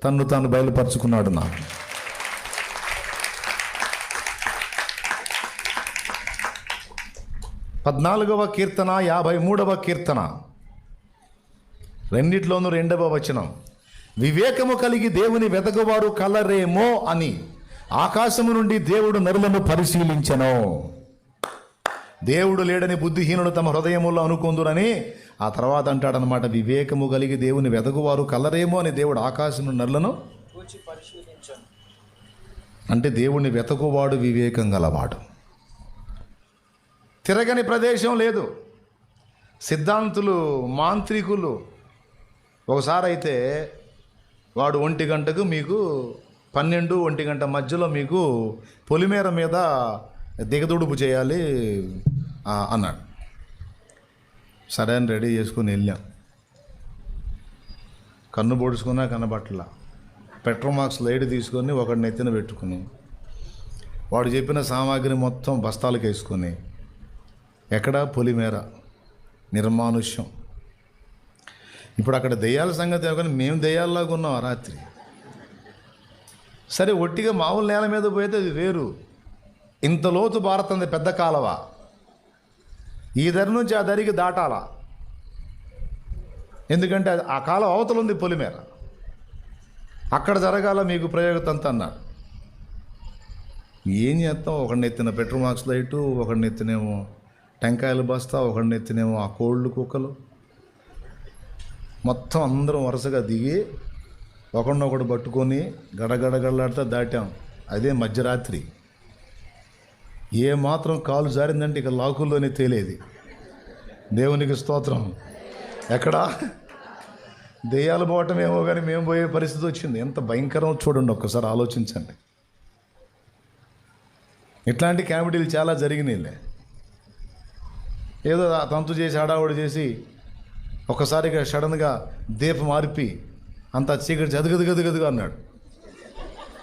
Speaker 1: తన్ను తాను బయలుపరుచుకున్నాడు నాకు. పద్నాలుగవ కీర్తన 53వ కీర్తన రెండిట్లోనూ 2వ వచనం. వివేకము కలిగి దేవుని వెతకువారు కలరేమో అని ఆకాశము నుండి దేవుడు నరులను పరిశీలించెను. దేవుడు లేడని బుద్ధిహీనుడు తమ హృదయములో అనుకుందురని ఆ తర్వాత అంటాడనమాట. వివేకము కలిగి దేవుని వెతకువారు కలరేమో అని దేవుడు ఆకాశము నరులను అంటే దేవుణ్ణి వెతకువాడు వివేకం గలవాడు. తిరగని ప్రదేశం లేదు. సిద్ధాంతులు, మాంత్రికులు ఒకసారి అయితే వాడు 1 గంటకు మీకు 12-1 గంట మధ్యలో మీకు పొలిమేర మీద దిగదుడుపు చేయాలి అన్నాడు. సరే అని రెడీ చేసుకుని వెళ్ళాం. కన్ను పొడుచుకున్నా కనబట్ల, పెట్రోమాక్స్ లైట్ తీసుకొని ఒకడిని ఎత్తిన పెట్టుకుని వాడు చెప్పిన సామాగ్రి మొత్తం బస్తాలకు వేసుకొని ఎక్కడ పొలిమేర నిర్మానుష్యం. ఇప్పుడు అక్కడ దెయ్యాల సంగతి కానీ మేము దెయ్యాల్లాగా ఉన్నాం ఆ రాత్రి. సరే ఒట్టిగా మామూలు నేల మీద పోయితే అది వేరు. ఇంత లోతు భారతంది పెద్ద కాలవ, ఈ దరి నుంచి ఆ దరికి దాటాలా. ఎందుకంటే ఆ కాలం అవతల ఉంది పొలిమేర. అక్కడ జరగాల మీకు ప్రయోగతంత అన్నారు. ఏం చేస్తాం, ఒకడిని ఎత్తిన పెట్రోల్ మార్క్స్ లైటు, ఒకడిని ఎత్తినేమో టెంకాయల బస్తా, ఒకడిని ఎత్తినేమో ఆ కోళ్ళు కుక్కలు, మొత్తం అందరం వరుసగా దిగి ఒకడినొకడు పట్టుకొని గడగడగడలాడితే దాటాం. అదే మధ్యరాత్రి. ఏ మాత్రం కాలు జారిందంటే ఇక లాకుల్లోనే తేలేది. దేవునికి స్తోత్రం. ఎక్కడా దెయ్యాలు పోవటం ఏమో కానీ మేము పోయే పరిస్థితి వచ్చింది. ఎంత భయంకరం చూడండి, ఒక్కసారి ఆలోచించండి. ఇట్లాంటి కామెడీలు చాలా జరిగినాయిలే. ఏదో తంతు చేసి హడావుడి చేసి ఒక్కసారిగా సడన్గా దీపం మారిపి అంతా చీకటి గదుగదుగా అన్నాడు.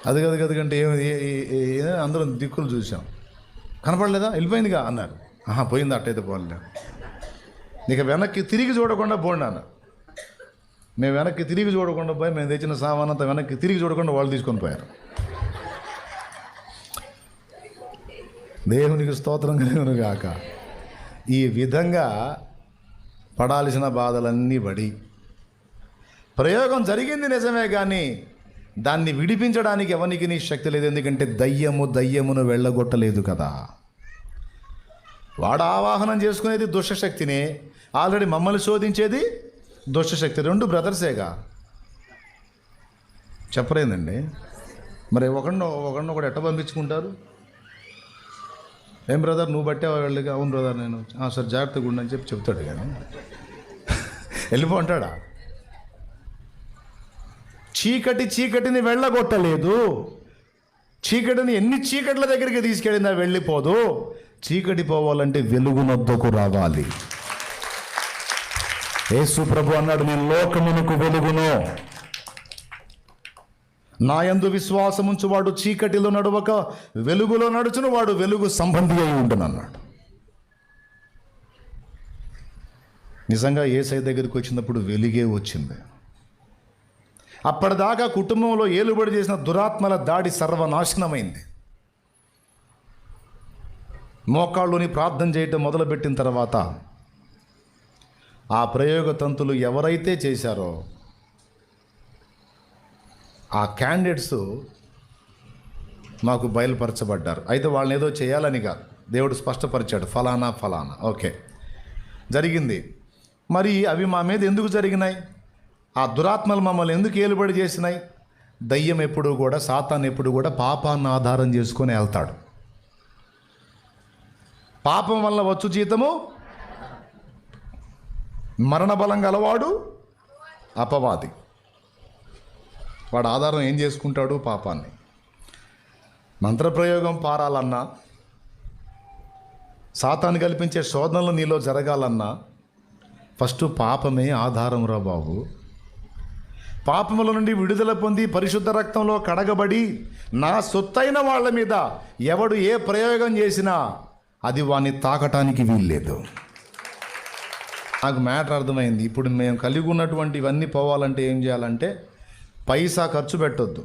Speaker 1: అది గదుగదుగంటే ఏమి అందరం దిక్కులు చూసాం. కనపడలేదా, వెళ్ళిపోయిందిగా అన్నారు. పోయింది, అట్టయితే పోలే, ఇక వెనక్కి తిరిగి చూడకుండా పోండి అన్న. మేము వెనక్కి తిరిగి చూడకుండా పోయి మేము తెచ్చిన సామానంతా వెనక్కి తిరిగి చూడకుండా వాళ్ళు తీసుకొని పోయారు. దేవునికి స్తోత్రం కలుగును గాక. ఈ విధంగా పడాల్సిన బాధలన్నీ పడి ప్రయోగం జరిగింది నిజమే, కానీ దాన్ని విడిపించడానికి ఎవరికి నీ శక్తి లేదు. ఎందుకంటే దయ్యమును వెళ్ళగొట్టలేదు కదా. వాడు ఆవాహనం చేసుకునేది దుష్టశక్తినే, ఆల్రెడీ మమ్మల్ని శోధించేది దుష్టశక్తి. రెండు బ్రదర్సేగా, చెప్పలేదండి. మరి ఒకడినొకడు ఎట్ట పంపించుకుంటారు? ఏం బ్రదర్ నువ్వు బట్టావా వెళ్ళగా? అవును బ్రదర్ నేను. సరే జాగ్రత్తగా ఉండని చెప్పి చెప్తాడు, కానీ వెళ్ళిపోంటాడా? చీకటిని వెళ్ళగొట్టలేదు. చీకటిని ఎన్ని చీకట్ల దగ్గరికి తీసుకెళ్ళిందా వెళ్ళిపోదు. చీకటి పోవాలంటే వెలుగునొద్దకు రావాలి. యేసు ప్రభు అన్నాడు, నేను లోకమునకు వెలుగును, నా యందు విశ్వాసముంచువాడు చీకటిలో నడవక వెలుగులో నడుచును, వాడు వెలుగు సంబంధి అయి ఉండునన్నాడు. నిజంగా యేసయ్య దగ్గరికి వచ్చినప్పుడు వెలుగే వచ్చింది. అప్పటిదాకా కుటుంబంలో ఏలుబడి చేసిన దురాత్మల దాడి సర్వనాశనమైంది. మోకాళ్ళుని ప్రార్థన చేయటం మొదలుపెట్టిన తర్వాత ఆ ప్రయోగ తంతులు ఎవరైతే చేశారో ఆ క్యాండిడేట్స్ మాకు బయలుపరచబడ్డారు. అయితే వాళ్ళని ఏదో చేయాలని కాదు, దేవుడు స్పష్టపరిచాడు, ఫలానా ఓకే జరిగింది. మరి అవి మా మీద ఎందుకు జరిగినాయి? ఆ దురాత్మలు మమ్మల్ని ఎందుకు ఏలుబడి చేసినాయి? దయ్యం ఎప్పుడు కూడా, సాతాన్ ఎప్పుడు కూడా పాపాన్ని ఆధారం చేసుకొని వెళ్తాడు. పాపం వల్ల వచ్చు జీతము మరణ బలం గలవాడు అపవాది. వాడు ఆధారం ఏం చేసుకుంటాడు? పాపాన్ని. మంత్రప్రయోగం పారాలన్నా, సాతాను కల్పించే శోధనలు నీలో జరగాలన్నా ఫస్ట్ పాపమే ఆధారం రా బాబు. పాపముల నుండి విడుదల పొంది పరిశుద్ధ రక్తంలో కడగబడి నా సొత్తైన వాళ్ళ మీద ఎవడు ఏ ప్రయోగం చేసినా అది వాణ్ణి తాకటానికి వీల్లేదు. నాకు మ్యాటర్ అర్థమైంది. ఇప్పుడు మేము కలిగి ఉన్నటువంటి ఇవన్నీ పోవాలంటే ఏం చేయాలంటే పైసా ఖర్చు పెట్టొద్దు.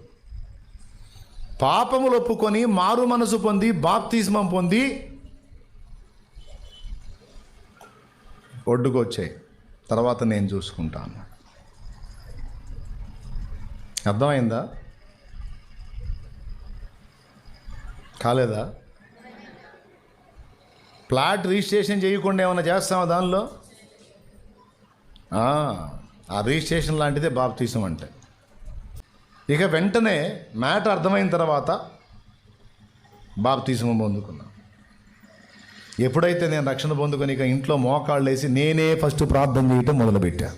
Speaker 1: పాపములు ఒప్పుకొని మారు మనసు పొంది బాప్తిస్మం పొంది ఒడ్డుకు వచ్చాయి, తర్వాత నేను చూసుకుంటాను. అర్థమైందా? కాలేదా? ప్లాట్ రిజిస్ట్రేషన్ చేయకుండా ఏమైనా చేస్తామా దానిలో? ఆ రిజిస్ట్రేషన్ లాంటిదే బాప్తిసం అంటే. ఇక వెంటనే మ్యాటర్ అర్థమైన తర్వాత బాప్తిసం పొందుకున్నా. ఎప్పుడైతే నేను రక్షణ పొందుకొని ఇక ఇంట్లో మోకాళ్ళు వేసి నేనే ఫస్ట్ ప్రార్థన చేయటం మొదలుపెట్టా.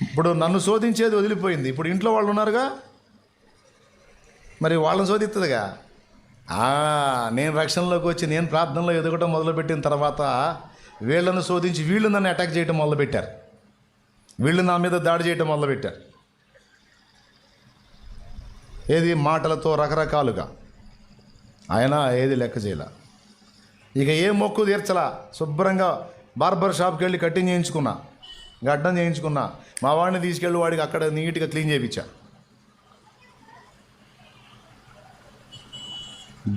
Speaker 1: ఇప్పుడు నన్ను శోధించేది వదిలిపోయింది. ఇప్పుడు ఇంట్లో వాళ్ళు ఉన్నారుగా, మరి వాళ్ళని శోధిస్తుందిగా. నేను రక్షణలోకి వచ్చి నేను ప్రార్థనలో ఎదగటం మొదలుపెట్టిన తర్వాత వీళ్ళను శోధించి వీళ్ళు నన్ను అటాక్ చేయటం మొదలుపెట్టారు. వీళ్ళు నా మీద దాడి చేయటం మొదలుపెట్టారు. ఏది మాటలతో రకరకాలుగా. ఆయన ఏది లెక్క చేయలే. ఇక ఏ మొక్కు తీర్చలా. శుభ్రంగా బార్బర్ షాప్కి వెళ్ళి కటింగ్ చేయించుకున్నా, గడ్డం చేయించుకున్నా. మా వాడిని తీసుకెళ్ళి వాడికి అక్కడ నీట్గా క్లీన్ చేయించా.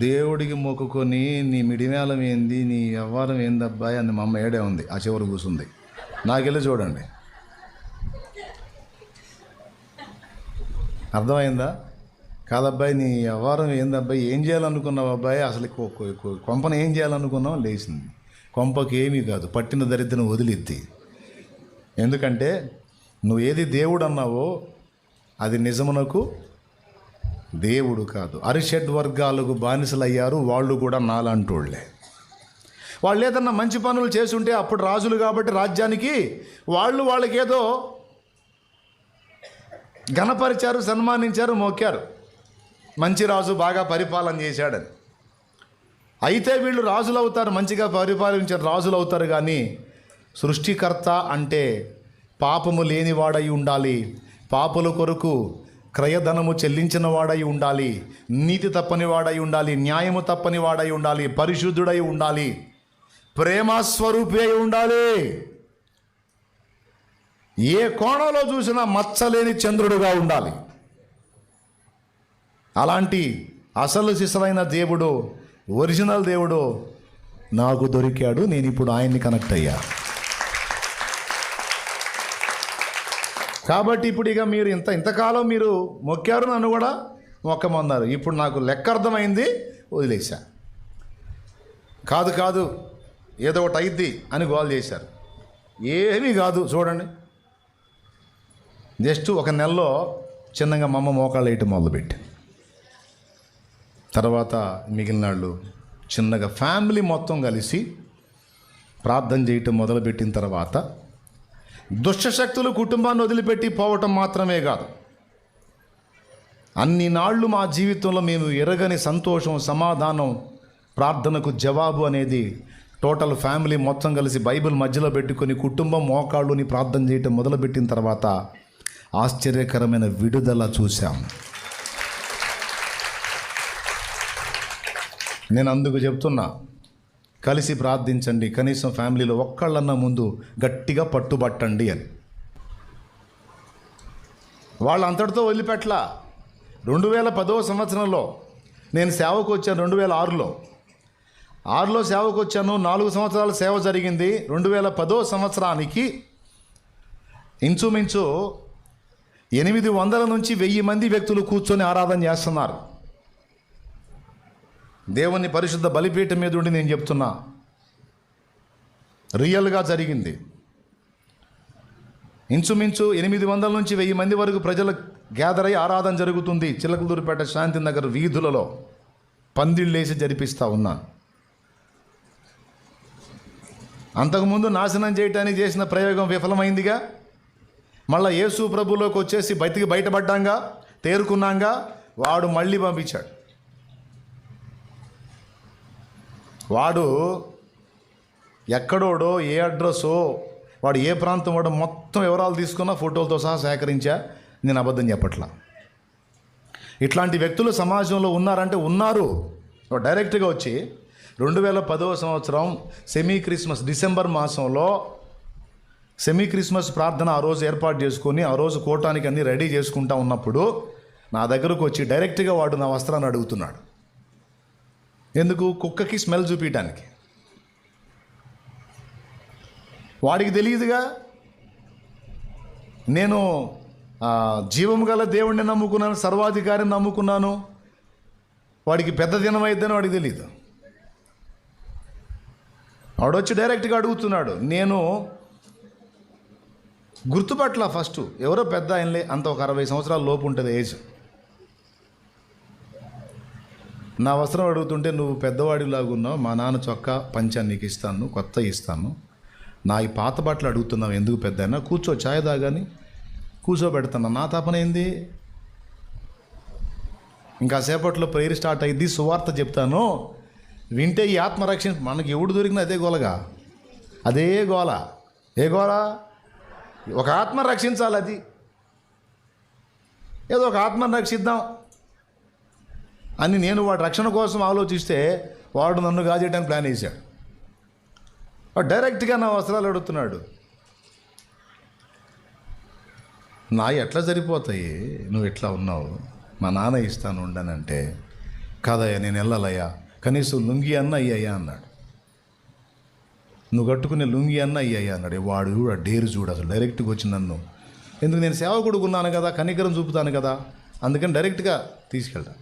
Speaker 1: దేవుడికి మొక్కుకొని నీ మిడిమేళం ఏంది, నీ వ్యవహారం ఏంది అబ్బాయి అని మా అమ్మ ఏడే ఉంది, ఆ చివరి కూర్చుంది. నాకెళ్ళి చూడండి. అర్థమైందా? కాదబ్బాయి, నీ వ్యవహారం ఏందబ్బాయి, ఏం చేయాలనుకున్నావు అబ్బాయి, అసలు కొంపను ఏం చేయాలనుకున్నావు, లేచింది. కొంపకి ఏమీ కాదు, పట్టిన దరిద్రం వదిలిద్ది. ఎందుకంటే నువ్వు ఏది దేవుడు అన్నావో అది నిజమునకు దేవుడు కాదు. అరిషడ్ వర్గాలకు బానిసలయ్యారు, వాళ్ళు కూడా నాలాంటోళ్లే. వాళ్ళు ఏదన్నా మంచి పనులు చేసుంటే అప్పుడు రాజులు కాబట్టి రాజ్యానికి వాళ్ళకేదో ఘనపరిచారు, సన్మానించారు, మొక్కారు, మంచి రాజు బాగా పరిపాలన చేశాడని. అయితే వీళ్ళు రాజులు అవుతారు, మంచిగా పరిపాలించారు, రాజులు అవుతారు. కానీ సృష్టికర్త అంటే పాపము లేనివాడై ఉండాలి, పాపుల కొరకు క్రయధనము చెల్లించిన వాడై ఉండాలి, నీతి తప్పని వాడై ఉండాలి, న్యాయము తప్పని వాడై ఉండాలి, పరిశుద్ధుడై ఉండాలి, ప్రేమస్వరూపి అయి ఉండాలి. ఏ కోణంలో చూసినా మచ్చలేని చంద్రుడుగా ఉండాలి. అలాంటి అసలు సిసలైన దేవుడు, ఒరిజినల్ దేవుడు నాకు దొరికాడు. నేను ఇప్పుడు ఆయన్ని కనెక్ట్ అయ్యా. కాబట్టి ఇప్పుడు ఇక మీరు ఇంతకాలం మీరు మొక్కారు, నన్ను కూడా మొక్కమన్నారు. ఇప్పుడు నాకు లెక్క అర్థమైంది, వదిలేశా. కాదు ఏదో ఒకటి అయిద్ది అని గోల్ చేశారు. ఏమీ కాదు. చూడండి, జస్ట్ ఒక నెలలో చిన్నగా మా అమ్మ మోకాళ్ళు వేయటం మొదలుపెట్టి, తర్వాత మిగిలిన వాళ్ళు చిన్నగా ఫ్యామిలీ మొత్తం కలిసి ప్రార్థన చేయటం మొదలుపెట్టిన తర్వాత దుష్టశక్తులు కుటుంబాన్ని వదిలిపెట్టి పోవటం మాత్రమే కాదు, అన్ని నాళ్ళు మా జీవితంలో మేము ఎరగని సంతోషం, సమాధానం, ప్రార్థనకు జవాబు అనేది టోటల్ ఫ్యామిలీ మొత్తం కలిసి బైబిల్ మధ్యలో పెట్టుకొని కుటుంబం మోకాళ్ళుని ప్రార్థన చేయటం మొదలుపెట్టిన తర్వాత ఆశ్చర్యకరమైన విడుదల చూశాం. నేను అందుకు చెప్తున్నా, కలిసి ప్రార్థించండి, కనీసం ఫ్యామిలీలో ఒక్కళ్ళన్న ముందు గట్టిగా పట్టుబట్టండి అని. వాళ్ళు అంతటితో వదిలిపెట్టలా. 2010వ సంవత్సరంలో నేను సేవకు వచ్చాను. 2006లో సేవకు వచ్చాను. 4 సంవత్సరాల సేవ జరిగింది. 2010వ సంవత్సరానికి ఇంచుమించు 800 నుంచి 1000 మంది వ్యక్తులు కూర్చొని ఆరాధన చేస్తున్నారు. దేవుని పరిశుద్ధ బలిపీఠం మీద ఉండి నేను చెప్తున్నా, రియల్గా జరిగింది. ఇంచుమించు 800 నుంచి 1000 మంది వరకు ప్రజలు గ్యాదర్ అయ్యి ఆరాధన జరుగుతుంది. చిలకలూరుపేట శాంతినగర్ వీధులలో పందిళ్ళేసి జరిపిస్తూ ఉన్నాను. అంతకుముందు నాశనం చేయటానికి చేసిన ప్రయోగం విఫలమైందిగా. మళ్ళీ యేసు ప్రభులోకి వచ్చేసి బయటపడ్డాంగా, తేరుకున్నాంగా, వాడు మళ్ళీ పంపించాడు. వాడు ఎక్కడోడో, ఏ అడ్రస్సో, వాడు ఏ ప్రాంతం వాడో మొత్తం వివరాలు తీసుకున్న ఫోటోలతో సహా సేకరించా. నేను అబద్ధం చెప్పట్లా. ఇట్లాంటి వ్యక్తులు సమాజంలో ఉన్నారంటే ఉన్నారు. డైరెక్ట్గా వచ్చి 2010వ సంవత్సరం డిసెంబర్ మాసంలో సెమీ క్రిస్మస్ ప్రార్థన ఆ రోజు ఏర్పాటు చేసుకొని ఆ రోజు కోటానికి అన్నీ రెడీ చేసుకుంటా ఉన్నప్పుడు నా దగ్గరకు వచ్చి డైరెక్ట్గా వాడు నా వస్త్రాన్ని అడుగుతున్నాడు. ఎందుకు? కుక్కకి స్మెల్ చూపించడానికి. వాడికి తెలియదుగా నేను జీవం గల దేవుణ్ణి నమ్ముకున్నాను, సర్వాధికారిని నమ్ముకున్నాను. వాడికి పెద్ద దినం అయిద్దని వాడికి తెలియదు. వాడొచ్చి డైరెక్ట్గా అడుగుతున్నాడు. నేను గుర్తుపట్ల ఫస్ట్ ఎవరో పెద్ద ఆయనలే, అంత ఒక 60 సంవత్సరాల లోపు ఉంటుంది ఏజ్. నా వస్త్రం అడుగుతుంటే, నువ్వు పెద్దవాడిలాగా ఉన్నావు, మా నాన్న చొక్కా పంచా నీకు ఇస్తాను, కొత్త ఇస్తాను, నా ఈ పాత బట్టలు అడుగుతున్నావు ఎందుకు పెద్ద అయినా, కూర్చో ఛాయ్ తాగాని కూర్చోబెడతాను. నా తపనేంది? ఇంకా సేపట్లో ప్రేయర్ స్టార్ట్ అయ్యింది, సువార్త చెప్తాను, వింటే ఈ ఆత్మరక్షణ. మనకి ఎవడు దొరికినా అదే గోలగా, అదే గోల. ఏ గోల? ఒక ఆత్మ రక్షించాలి. అది ఏదో ఒక ఆత్మను రక్షిద్దాం అని నేను వాడి రక్షణ కోసం ఆలోచిస్తే వాడు నన్ను గాజేయడానికి ప్లాన్ వేశాడు. వాడు డైరెక్ట్గా నా వస్త్రాలు అడుగుతున్నాడు. నా ఎట్లా సరిపోతాయి, నువ్వు ఎట్లా ఉన్నావు, మా నాన్న ఇస్తాను ఉండనంటే, కాదయ్యా నేను వెళ్ళాలయ్యా, కనీసం లుంగి అన్న అయ్యయ్యా అన్నాడు. నువ్వు కట్టుకునే లుంగి అన్న అయ్యయ్యా అన్నాడు. వాడు డేరు చూడు, అసలు డైరెక్ట్గా వచ్చి నన్ను, ఎందుకు నేను సేవకుడుకున్నాను కదా, కనికరం చూపుతాను కదా, అందుకని డైరెక్ట్గా తీసుకెళ్తా.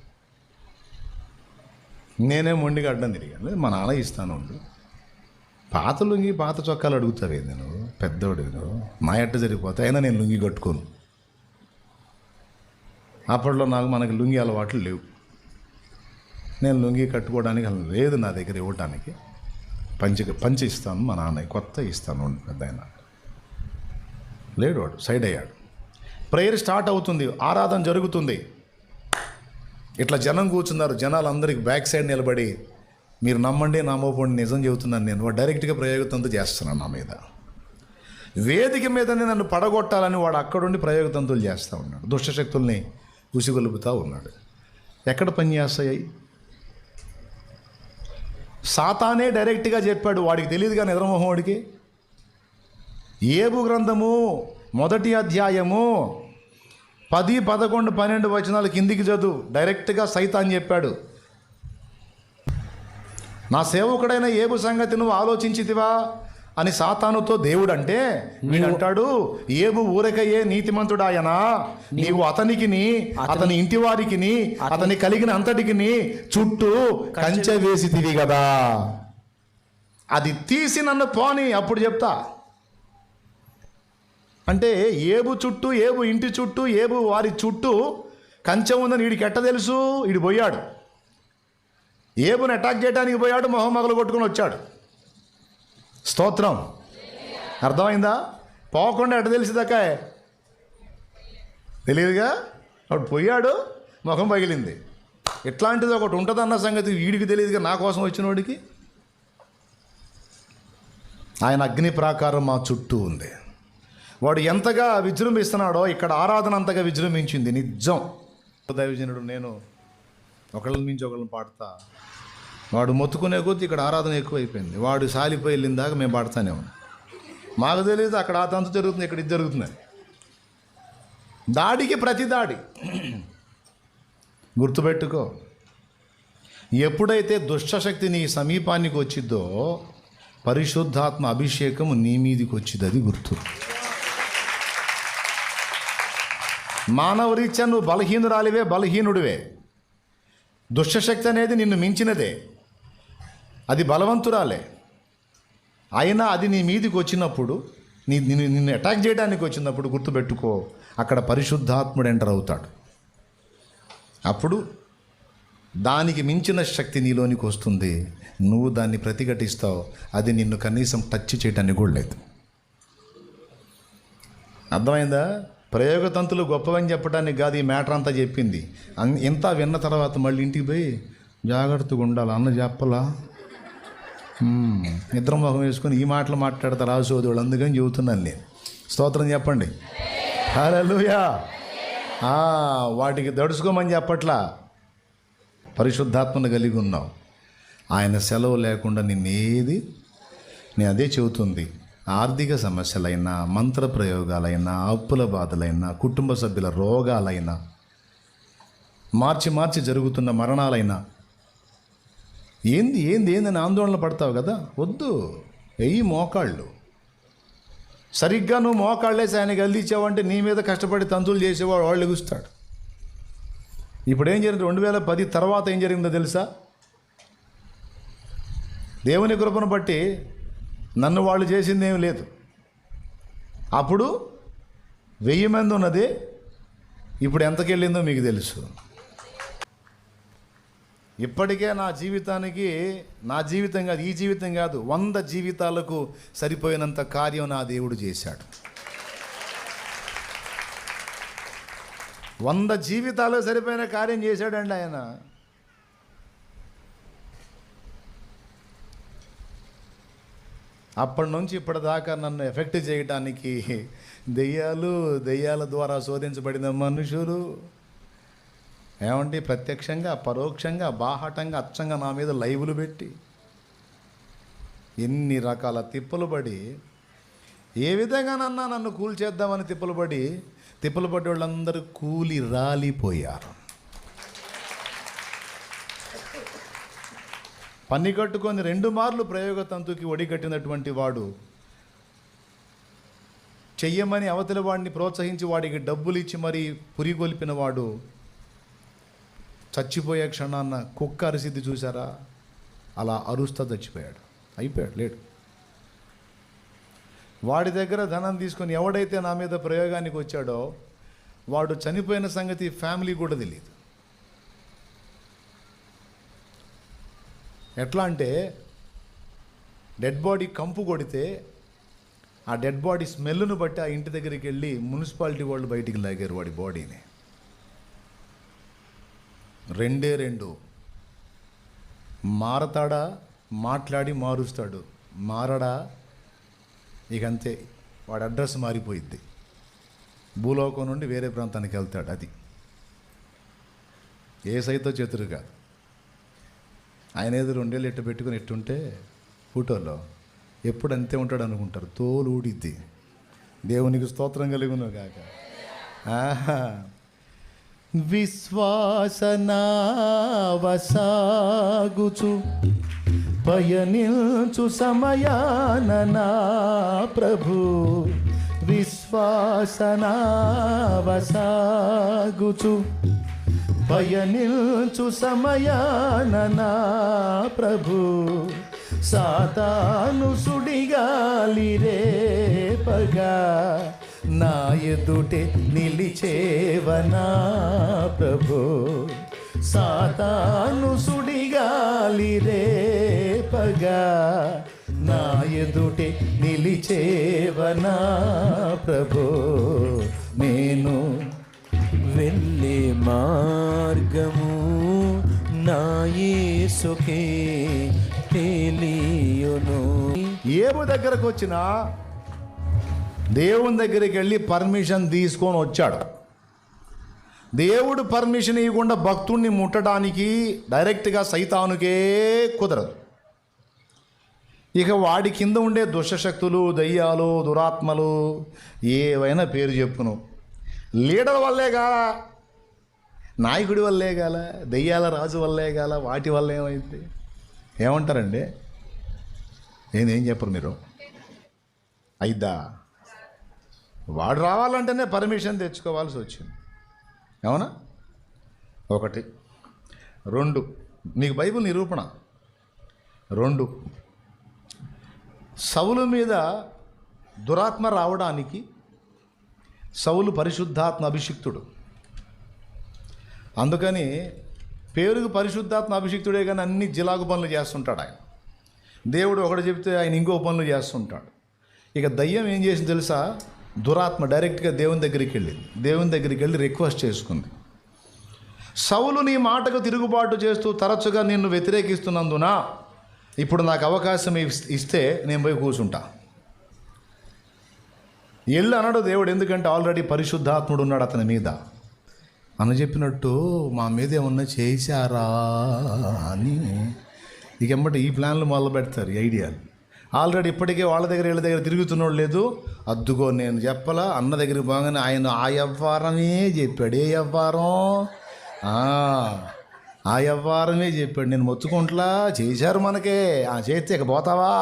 Speaker 1: నేనే మొండిగా అడ్డం తిరిగాను. లేదు, మా నాన్న ఇస్తాను ఉండు. పాత లుంగి పాత చొక్కాలు అడుగుతావే నేను, పెద్దోడు నువ్వు, మా ఎట్ట జరిగిపోతే అయినా నేను లుంగి కట్టుకోను. అప్పట్లో మనకి లుంగి అలవాట్లు లేవు. నేను లుంగి కట్టుకోవడానికి లేదు నా దగ్గర ఇవ్వటానికి. పంచి ఇస్తాను మా నాన్నయ్య, కొత్త ఇస్తాను పెద్ద ఆయన. లేడు, వాడు సైడ్ అయ్యాడు. ప్రేయర్ స్టార్ట్ అవుతుంది, ఆరాధన జరుగుతుంది. ఇట్లా జనం కూర్చున్నారు. జనాలందరికీ బ్యాక్ సైడ్ నిలబడి, మీరు నమ్మండి నమ్మకపోండి నిజం చెబుతున్నాను, నేను డైరెక్ట్గా ప్రయోగతంతు చేస్తున్నాను నా మీద. వేదిక మీదనే నన్ను పడగొట్టాలని వాడు అక్కడుండి ప్రయోగతంతులు చేస్తూ ఉన్నాడు. దుష్టశక్తుల్ని ఉసిగొలుపుతూ ఉన్నాడు. ఎక్కడ పని చేస్తాయి? సాతానే డైరెక్ట్గా చెప్పాడు. వాడికి తెలియదుగా నిద్రమోహం వాడికి. ఏబు గ్రంథము 1వ అధ్యాయము 10, 11, 12 వచనాలు కిందికి చదువు. డైరెక్ట్గా సైతాన్ చెప్పాడు, నా సేవకుడైన ఏబు సంగతి నువ్వు ఆలోచించితివా అని సాతానుతో దేవుడు అంటే, వీడంటాడు, ఏబు ఊరకయ్యే నీతిమంతుడాయనా, నీవు అతనికిని అతని ఇంటి వారికిని అతని కలిగిన అంతటికిని చుట్టూ కంచె వేసితివి కదా, అది తీసి నన్ను పోని అప్పుడు చెప్తా. అంటే ఏబు చుట్టూ, ఏబు ఇంటి చుట్టూ, ఏబు వారి చుట్టూ కంచె ఉందని వీడికి ఎట్ట తెలుసు? వీడు పోయాడు, ఏబుని అటాక్ చేయడానికి పోయాడు, మొహం మగలు కొట్టుకుని వచ్చాడు. స్తోత్రం. అర్థమైందా? పోకుండా ఎట్ట తెలిసిదాకా తెలియదుగా. అప్పుడు పోయాడు, ముఖం పగిలింది. ఇట్లాంటిది ఒకటి ఉంటుందన్న సంగతి వీడికి తెలియదుగా, నా కోసం వచ్చిన వాడికి. ఆయన అగ్ని ప్రాకారం మా చుట్టూ ఉంది. వాడు ఎంతగా విజృంభిస్తున్నాడో ఇక్కడ ఆరాధన అంతగా విజృంభించింది. నిజం. దైవజనుడు నేను ఒకళ్ళని మించి ఒకళ్ళని పాడతా, వాడు మొత్తుకునే కొద్దీ ఇక్కడ ఆరాధన ఎక్కువైపోయింది. వాడు సాలిపోయి వెళ్ళిన దాకా మేము పాడుతానే ఉన్నాం. మాకు తెలియదు అక్కడ ఆ తంతు జరుగుతుంది, ఇక్కడ ఇది జరుగుతుంది. దాడికి ప్రతి దాడి. గుర్తుపెట్టుకో, ఎప్పుడైతే దుష్టశక్తి నీ సమీపానికి వచ్చిద్దో పరిశుద్ధాత్మ అభిషేకము నీ మీదికి వచ్చింది. అది గుర్తు. మానవరీత్యా నువ్వు బలహీనురాలివే, బలహీనుడివే. దుష్టశక్తి అనేది నిన్ను మించినదే, అది బలవంతురాలే. అయినా అది నీ మీదికి వచ్చినప్పుడు, నిన్ను అటాక్ చేయడానికి వచ్చినప్పుడు గుర్తుపెట్టుకో, అక్కడ పరిశుద్ధాత్ముడు ఎంటర్ అవుతాడు. అప్పుడు దానికి మించిన శక్తి నీలోనికి వస్తుంది. నువ్వు దాన్ని ప్రతిఘటిస్తావు. అది నిన్ను కనీసం టచ్ చేయడానికి కూడా లేదు. అర్థమైందా? ప్రయోగతంతులు గొప్పవని చెప్పడానికి కాదు ఈ మ్యాటర్ అంతా చెప్పింది. ఇంత విన్న తర్వాత మళ్ళీ ఇంటికి పోయి జాగ్రత్తగా ఉండాలి అన్న చెప్పలా. నిద్ర మొహం వేసుకొని ఈ మాటలు మాట్లాడతారు రాసోదోళ్ళు. అందుకని చెబుతున్నాను నేను. స్తోత్రం చెప్పండి. హల్లెలూయా. వాటికి దడుచుకోమని చెప్పట్లా. పరిశుద్ధాత్మను కలిగి ఉన్నావు. ఆయన సెలవు లేకుండా నిన్నేది, నేను అదే చెబుతుంది. ఆర్థిక సమస్యలైనా, మంత్ర ప్రయోగాలైనా, అప్పుల బాధలైనా, కుటుంబ సభ్యుల రోగాలైనా, మార్చి మార్చి జరుగుతున్న మరణాలైనా, ఏందని ఆందోళన పడతావు కదా. వద్దు, వెయ్యి మోకాళ్ళు. సరిగ్గా నువ్వు మోకాళ్ళేసి ఆయనకి అందించావంటే నీ మీద కష్టపడి తంతులు చేసేవాడు వాళ్ళు ఎగుస్తాడు. ఇప్పుడు ఏం జరిగింది? 2010 తర్వాత ఏం జరిగిందో తెలుసా? దేవుని కృపను బట్టి నన్ను వాళ్ళు చేసింది ఏమీ లేదు. అప్పుడు 1000 మంది ఉన్నది, ఇప్పుడు ఎంతకెళ్ళిందో మీకు తెలుసు. ఇప్పటికే నా జీవితానికి, నా జీవితం కాదు, ఈ జీవితం కాదు, 100 జీవితాలకు సరిపోయినంత కార్యం నా దేవుడు చేశాడు. 100 జీవితాలకు సరిపోయిన కార్యం చేశాడండి ఆయన. అప్పటి నుంచి ఇప్పటిదాకా నన్ను ఎఫెక్ట్ చేయడానికి దెయ్యాల ద్వారా శోధించబడిన మనుషులు ఏమంటే ప్రత్యక్షంగా, పరోక్షంగా, బాహటంగా, అచ్చంగా నా మీద లైవ్లు పెట్టి ఎన్ని రకాల తిప్పలు పడి, ఏ విధంగానన్నా నన్ను కూల్చేద్దామని తిప్పలు పడి వాళ్ళందరూ కూలి రాలిపోయారు. పన్ని కట్టుకొని 2 మార్లు ప్రయోగతంతుకి ఒడిగట్టినటువంటి వాడు, చెయ్యమని అవతల వాడిని ప్రోత్సహించి వాడికి డబ్బులు ఇచ్చి మరీ పురిగొల్పిన వాడు చచ్చిపోయే క్షణాన్న కుక్క అరిసిద్ది చూసారా, అలా అరుస్తా చచ్చిపోయాడు, అయిపోయాడు, లేడు. వాడి దగ్గర ధనం తీసుకొని ఎవడైతే నా మీద ప్రయోగానికి వచ్చాడో వాడు చనిపోయిన సంగతి ఫ్యామిలీ కూడా తెలియదు. ఎట్లా అంటే డెడ్ బాడీ కంపు కొడితే ఆ డెడ్ బాడీ స్మెల్ను బట్టి ఆ ఇంటి దగ్గరికి వెళ్ళి మున్సిపాలిటీ వాళ్ళు బయటికి లాగారు వాడి బాడీని. 2 మారతాడా, మాట్లాడి మారుస్తాడు, మారడా ఇక అంతే, వాడి అడ్రస్ మారిపోయిద్ది, భూలోకం నుండి వేరే ప్రాంతానికి వెళ్తాడు. అది ఏ సైతో చేతురుగా ఆయన ఏదో 2 ఏళ్ళు ఎట్టు పెట్టుకుని ఎట్టుంటే ఫోటోలో ఎప్పుడు అంతే ఉంటాడు అనుకుంటారు, తోలు ఊడిద్ది. దేవునికి స్తోత్రం కలుగును కాక. విశ్వాసనావసాగుచు పయనించు సమయాన నా ప్రభు, విశ్వాసనావసాగుచు పయనించు సమయాన నా ప్రభు, సాతాను సుడిగాలి రేపగా నా ఎదుటే నిలిచేవనా ప్రభు, సాతాను సుడిగాలి రేపగా నా ఎదుటే నిలిచేవనా ప్రభు, నేను
Speaker 2: వెళ్ళే మార్గము నా యేసుకే తెలియును.
Speaker 1: ఏబు దగ్గరకు వచ్చినా దేవుని దగ్గరికి వెళ్ళి పర్మిషన్ తీసుకొని వచ్చాడు. దేవుడు పర్మిషన్ ఇవ్వకుండా భక్తుణ్ణి ముట్టడానికి డైరెక్ట్గా సైతానుకే కుదరదు. ఇక వాడి కింద ఉండే దుష్టశక్తులు, దయ్యాలు, దురాత్మలు ఏవైనా పేరు చెప్పును, లీడర్ వల్లే గాల, నాయకుడి వల్లే గాల, దయ్యాల రాజు వల్లే గాల, వాటి వల్ల ఏమైంది ఏమంటారండి? నేనేం చెప్పరు మీరు? అయిద్దా? వాడు రావాలంటేనే పర్మిషన్ తెచ్చుకోవాల్సి వచ్చింది, అవునా? 1. 2 మీకు బైబిల్ నిరూపణ. 2 సౌలు మీద దురాత్మ రావడానికి సౌలు పరిశుద్ధాత్మ అభిషిక్తుడు, అందుకని పేరుకు పరిశుద్ధాత్మ అభిషిక్తుడే కానీ అన్ని జిలాగు పనులు చేస్తుంటాడు ఆయన. దేవుడు ఒకటి చెప్తే ఆయన ఇంకో పనులు చేస్తుంటాడు. ఇక దయ్యం ఏం చేసింది తెలుసా? దురాత్మ డైరెక్ట్గా దేవుని దగ్గరికి వెళ్ళి రిక్వెస్ట్ చేసుకుంది, సౌలు నీ మాటకు తిరుగుబాటు చేస్తూ తరచుగా నిన్ను వ్యతిరేకిస్తున్నందున ఇప్పుడు నాకు అవకాశం ఇస్తే నేను పోయి కూర్చుంటా. ఎల్లు అన్నాడు దేవుడు, ఎందుకంటే ఆల్రెడీ పరిశుద్ధాత్ముడు ఉన్నాడు అతని మీద అని చెప్పినట్టు మా మీద ఏమన్నా చేశారా అని ఇక ఎమ్మటి ఈ ప్లాన్లు మొదలు పెడతారు, ఈ ఐడియాలు. ఆల్రెడీ ఇప్పటికే వాళ్ళ దగ్గర వీళ్ళ దగ్గర తిరుగుతున్నాడు లేదు, అద్దుకో నేను చెప్పలా అన్న దగ్గరికి బాగానే ఆయన ఆ వ్యవహారమే చెప్పాడు. ఏ వ్యవహారం? ఆ వ్యవహారమే చెప్పాడు. నేను మొత్తుకుంట్లా చేశారు మనకే, చేస్తే ఇక పోతావా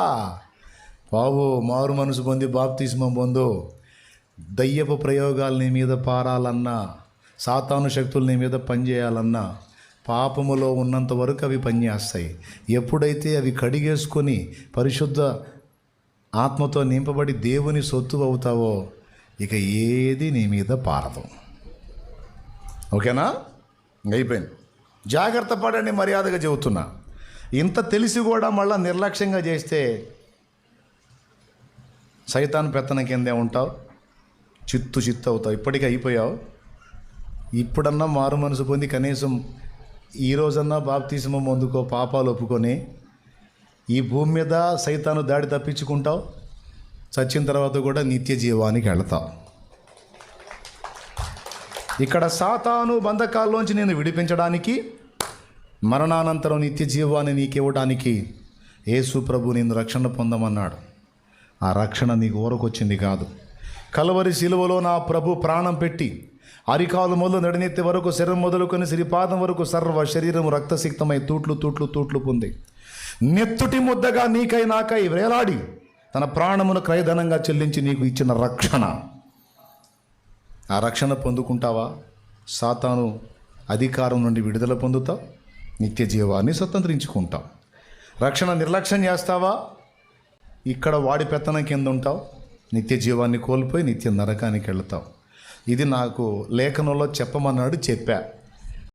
Speaker 1: బాబు, మారు మనసు పొంది బాప్తిస్మం పొందు. దయ్యపు ప్రయోగాలు నీ మీద పారాలన్నా, సాతాను శక్తులు నీ మీద పనిచేయాలన్నా పాపములో ఉన్నంత వరకు అవి పనిచేస్తాయి. ఎప్పుడైతే అవి కడిగేసుకొని పరిశుద్ధ ఆత్మతో నింపబడి దేవుని సొత్తు అవుతావో ఇక ఏది నీ మీద పారదు. ఓకేనా? అయిపోయింది. జాగ్రత్త పడండి, మర్యాదగా చెబుతున్నా. ఇంత తెలిసి కూడా మళ్ళీ నిర్లక్ష్యంగా చేస్తే సైతాన్ పెత్తనం కిందే ఉంటావు, చిత్తు అవుతావు. ఇప్పటికీ అయిపోయావు. ఇప్పుడన్నా మారు మనసు పొంది కనీసం ఈరోజన్నా బాప్తిస్మం పొందుకో, పాపాలు ఒప్పుకొని ఈ భూమి మీద సైతాను దాడి తప్పించుకుంటావు. చచ్చిన తర్వాత కూడా నిత్య జీవానికి వెళతావు. ఇక్కడ సాతాను బంధకాల్లోంచి నేను విడిపించడానికి, మరణానంతరం నిత్య జీవాన్ని నీకు ఇవ్వడానికి యేసు ప్రభు నిన్ను రక్షణ పొందమన్నాడు. ఆ రక్షణ నీకు ఊరకొచ్చింది కాదు. కలవరి శిలువలో నా ప్రభు ప్రాణం పెట్టి అరికాలు మొదలు నడినెత్తి వరకు, శరీరం మొదలుకొని సిరిపాదం వరకు సర్వ శరీరం రక్తసిక్తమై తూట్లు పొంది నెత్తుటి ముద్దగా నీకై నాకై వేలాడి తన ప్రాణమును క్రయధనంగా చెల్లించి నీకు ఇచ్చిన రక్షణ. ఆ రక్షణ పొందుకుంటావా? సాతాను అధికారం నుండి విడుదల పొందుతావు, నిత్య జీవాన్ని స్వతంత్రించుకుంటావు. రక్షణ నిర్లక్ష్యం చేస్తావా, ఇక్కడ వాడి పెత్తనం కింద ఉంటావు, నిత్య జీవాన్ని కోల్పోయి నిత్య నరకానికి వెళతావు. ఇది నాకు లేఖనంలో చెప్పమన్నాడు, చెప్పా.